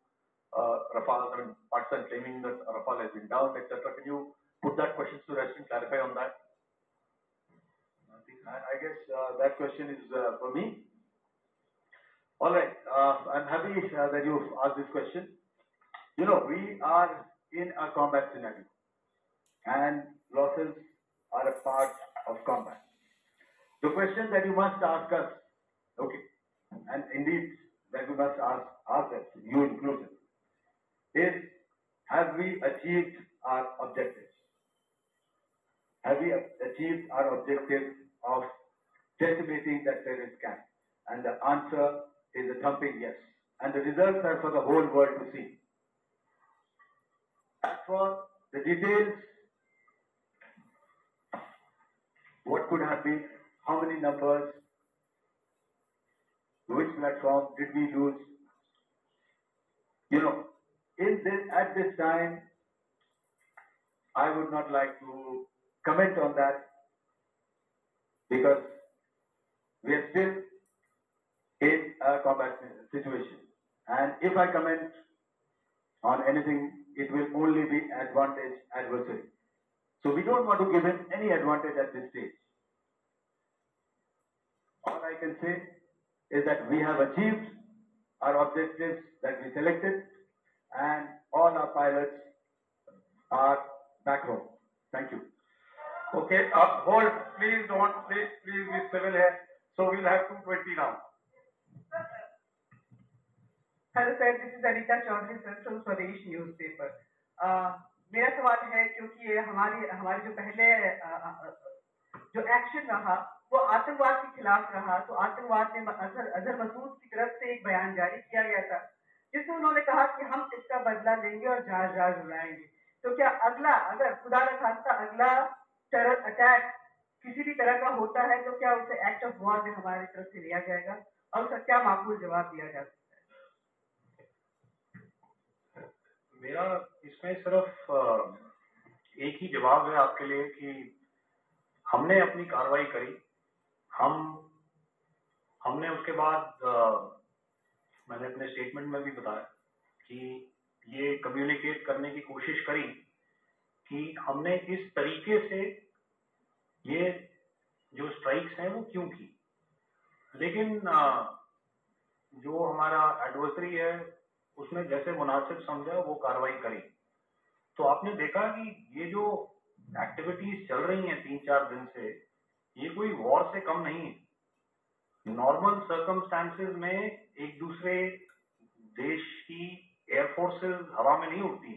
Rafale, and Pakistan claiming that Rafale has been down, etc. Can you put that question to rest and clarify on that? I guess that question is for me. All right, I'm happy that you've asked this question. You know, we are in a combat scenario, and losses are a part of combat. The question that you must ask us, okay, and indeed that we must ask ourselves, you inclusive, is, have we achieved our objectives? Have we achieved our objective of decimating that terrorist camp? And the answer is a thumping yes. And the results are for the whole world to see. As for the details, what could have been, how many numbers, which platform did we lose? You know, at this time, I would not like to comment on that, because we are still in a combat situation. And if I comment on anything, it will only be advantage adversary. So we don't want to give him any advantage at this stage. All I can say is that we have achieved our objectives that we selected, and all our pilots are back home. Thank you. Okay, hold, please be civil here. So we'll have 220 now. Hello sir, this is Anita Chaudhary sir from Swadesh newspaper. मेरा सवाल है, क्योंकि ये हमारे जो पहले जो action रहा वो आतंकवाद के खिलाफ रहा, तो आतंकवाद में अजहर मसूद की तरफ से एक बयान जारी किया गया था जिसमें उन्होंने कहा कि हम इसका बदला लेंगे और जहाज उड़ाएंगे. तो क्या अगला, अगर खुदा न खास्ता अगला टेरर अटैक किसी भी तरह का होता है, तो क्या उसे एक्ट ऑफ वॉर में हमारी तरफ से लिया जाएगा और उसका क्या माकूल जवाब दिया जा सकता है? मेरा इसमें सिर्फ एक ही जवाब है आपके लिए कि हमने अपनी कार्रवाई करी. हमने उसके बाद मैंने अपने स्टेटमेंट में भी बताया कि ये कम्युनिकेट करने की कोशिश करी कि हमने इस तरीके से ये जो स्ट्राइक्स हैं वो क्यों की. लेकिन जो हमारा एडवर्सरी है उसने जैसे मुनासिब समझा वो कार्रवाई करी. तो आपने देखा कि ये जो एक्टिविटीज चल रही हैं 3-4 दिन से, ये कोई वॉर से कम नहीं है. नॉर्मल सर्कमस्टांसेस में एक दूसरे देश की एयरफोर्सेस हवा में नहीं उड़ती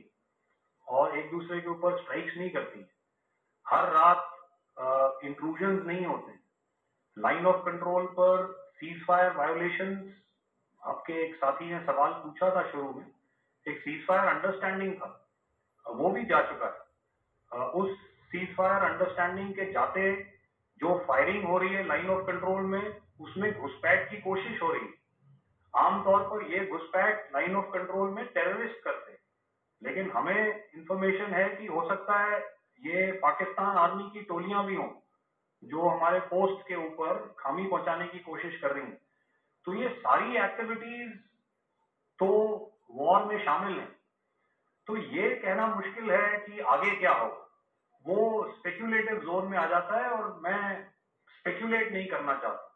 और एक दूसरे के ऊपर स्ट्राइक्स नहीं करती, हर रात इंट्रूजन नहीं होते, लाइन ऑफ कंट्रोल पर सीज फायर वायोलेशंस, आपके एक साथी ने सवाल पूछा था शुरू में, एक सीज फायर अंडरस्टैंडिंग था, वो भी जा चुका है। उस सीज फायर अंडरस्टैंडिंग के जाते जो फायरिंग हो रही है लाइन ऑफ कंट्रोल में, उसमें घुसपैठ की कोशिश हो रही है। आमतौर पर ये घुसपैठ लाइन ऑफ कंट्रोल में टेररिस्ट करते हैं, लेकिन हमें इंफॉर्मेशन है कि हो सकता है ये पाकिस्तान आर्मी की टोलियां भी हों जो हमारे पोस्ट के ऊपर खामी पहुंचाने की कोशिश कर रही हैं। तो ये सारी एक्टिविटीज तो वॉर में शामिल हैं। तो ये कहना मुश्किल है कि आगे क्या हो, वो स्पेक्यूलेटिव जोन में आ जाता है और मैं स्पेक्यूलेट नहीं करना चाहता।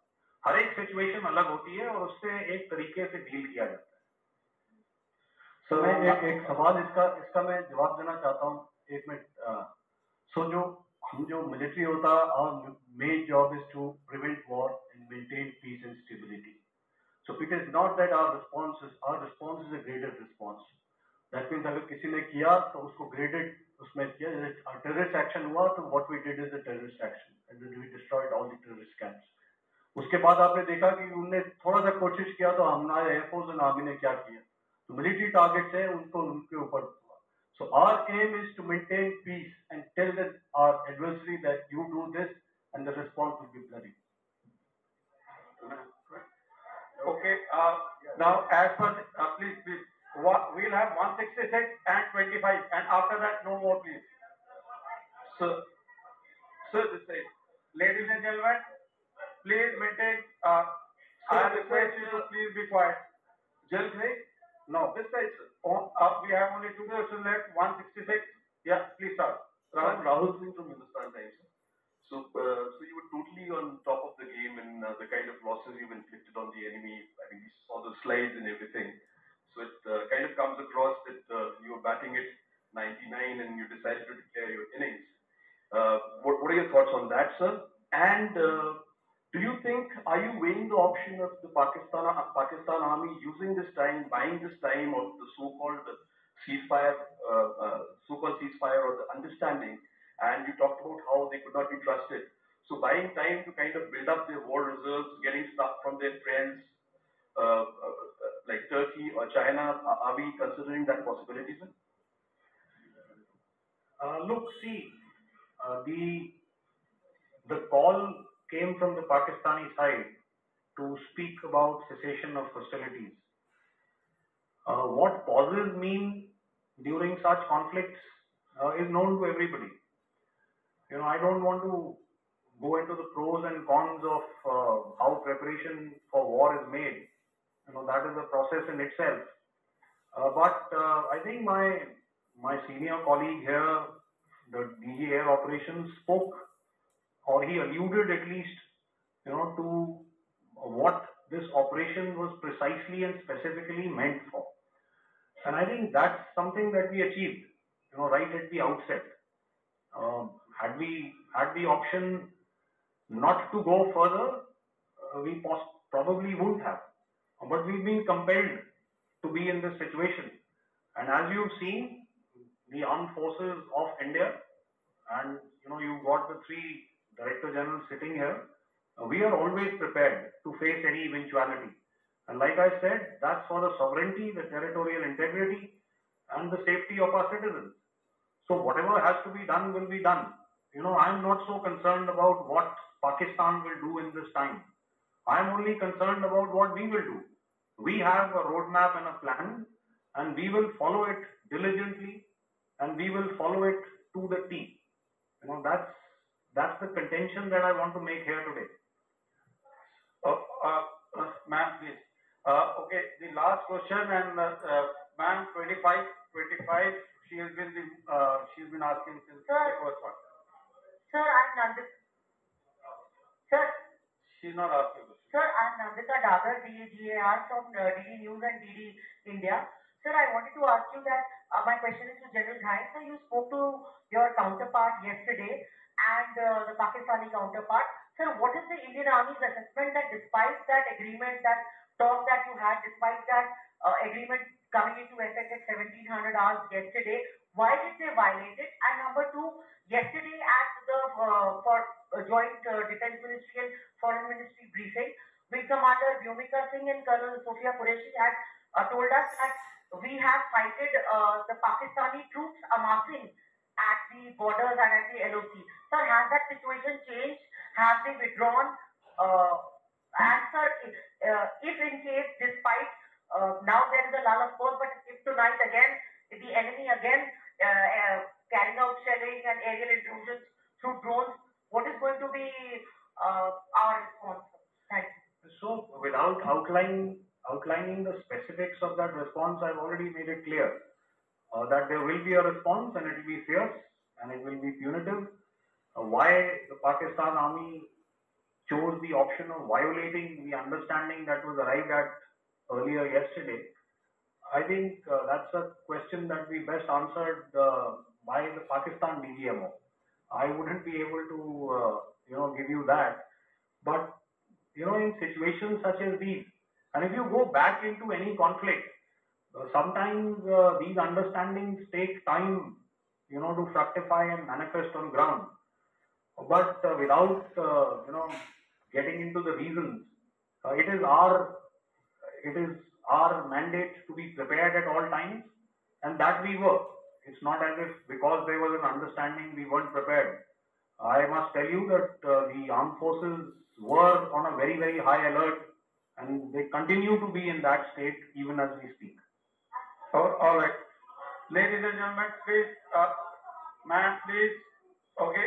हर एक सिचुएशन अलग होती है और उससे एक तरीके से डील किया जाता है। सर मैं एक सवाल इसका मैं जवाब देना चाहता हूँ, एक मिनट। सो जो मिलिट्री होता है, our main job is to prevent war and maintain peace and stability. So it is not that our response is a graded response. That means अगर किसी ने किया तो उसको graded उसमें किया, जैसे terrorist action हुआ तो what we did is a terrorist action and then we destroyed all the terrorist camps. उसके बाद आपने देखा कि उनने थोड़ा सा कोशिश किया तो हमारे एयरफोर्स और आर्मी ने क्या किया, तो मिलिट्री टारगेट्स है उनको उनके ऊपर हुआ। So our aim is to maintain peace and tell our adversary that you do this and the response will be bloody. Okay, now as per, please, we'll have 166 and 25 and after that no more please. Sir, this side. Ladies and gentlemen, please maintain, I request you to please be quiet. Just right? No, this side, sir. We have only 2 questions left, 166. Yeah, please start. Rahul Singh from Hindustan Times. So you were totally on top of the game and the kind of losses you've inflicted on the enemy. I mean, we saw the slides and everything. So it kind of comes across that you were batting at 99 and you decided to declare your innings. What are your thoughts on that, sir? And do you think, are you weighing the option of the Pakistan army using this time, buying this time of the so-called ceasefire or the understanding? And you talked about how they could not be trusted. So buying time to kind of build up their war reserves, getting stuff from their friends like Turkey or China, are we considering that possibility, sir? Look, see, the call came from the Pakistani side to speak about cessation of hostilities. What pauses mean during such conflicts is known to everybody. I don't want to go into the pros and cons of how preparation for war is made. That is a process in itself. But I think my senior colleague here, the DG Air Operations, spoke, or he alluded at least, to what this operation was precisely and specifically meant for. And I think that's something that we achieved, right at the outset. Had we had the option not to go further, we probably wouldn't have. But we've been compelled to be in this situation. And as you've seen, the armed forces of India, and you've got the 3 Director Generals sitting here, we are always prepared to face any eventuality. And like I said, that's for the sovereignty, the territorial integrity, and the safety of our citizens. So whatever has to be done will be done. I'm not so concerned about what Pakistan will do in this time. I'm only concerned about what we will do. We have a roadmap and a plan, and we will follow it diligently, and we will follow it to the T. That's the contention that I want to make here today. Ma'am, please. Okay, the last question, and ma'am, 25, she has been asking since the first one. Sir, I'm Nandita. Sir. She's not asking. Sir, I'm Nandita Dagar, DGAR from DD News and DD India. Sir, I wanted to ask you that my question is to General Ghai. Sir, you spoke to your counterpart yesterday and the Pakistani counterpart Sir, what is the Indian Army's assessment that despite that agreement, that talk that you had, despite that agreement coming into effect at 1700 hours yesterday, why did they violate it? And number two, yesterday at the joint Defense Ministry and Foreign Ministry briefing, Wing Commander Vyomika Singh and Colonel Sophia Qureshi had told us that we have cited the Pakistani troops amassing at the borders and at the LOC. Sir, has that situation changed? Have they withdrawn? And sir, if in case, despite now there is a lull of course, but if tonight again, if the enemy again carrying out shelling and aerial intrusions through drones, what is going to be our response? Thank you. So, without outlining the specifics of that response, I've already made it clear that there will be a response and it will be fierce and it will be punitive. Why the Pakistan Army chose the option of violating the understanding that was arrived at earlier yesterday, I think that's a question that we best answered by the Pakistan DGMO. I wouldn't be able to, give you that. But, in situations such as these, and if you go back into any conflict, sometimes these understandings take time, to fructify and manifest on ground. But without, getting into the reasons, it is our mandate to be prepared at all times, and that we were. It's not as if because there was an understanding we weren't prepared. I must tell you that the armed forces were on a very, very high alert, and they continue to be in that state even as we speak. All right. Ladies and gentlemen, please, ma'am, please. Okay,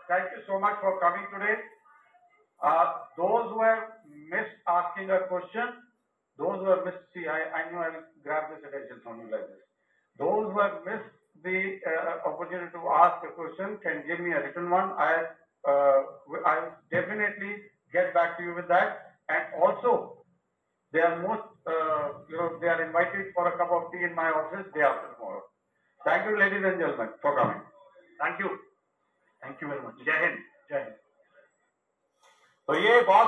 thank you so much for coming today. Those who have missed asking a question, those who have missed, see, I know I will grab this attention from you like this. Those who have missed the opportunity to ask a question can give me a written one. I'll definitely get back to you with that. And also, they are they are invited for a cup of tea in my office day after tomorrow. Thank you, ladies and gentlemen, for coming. Thank you. Thank you very much. Jai Hind. Jai Hind. तो ये बहुत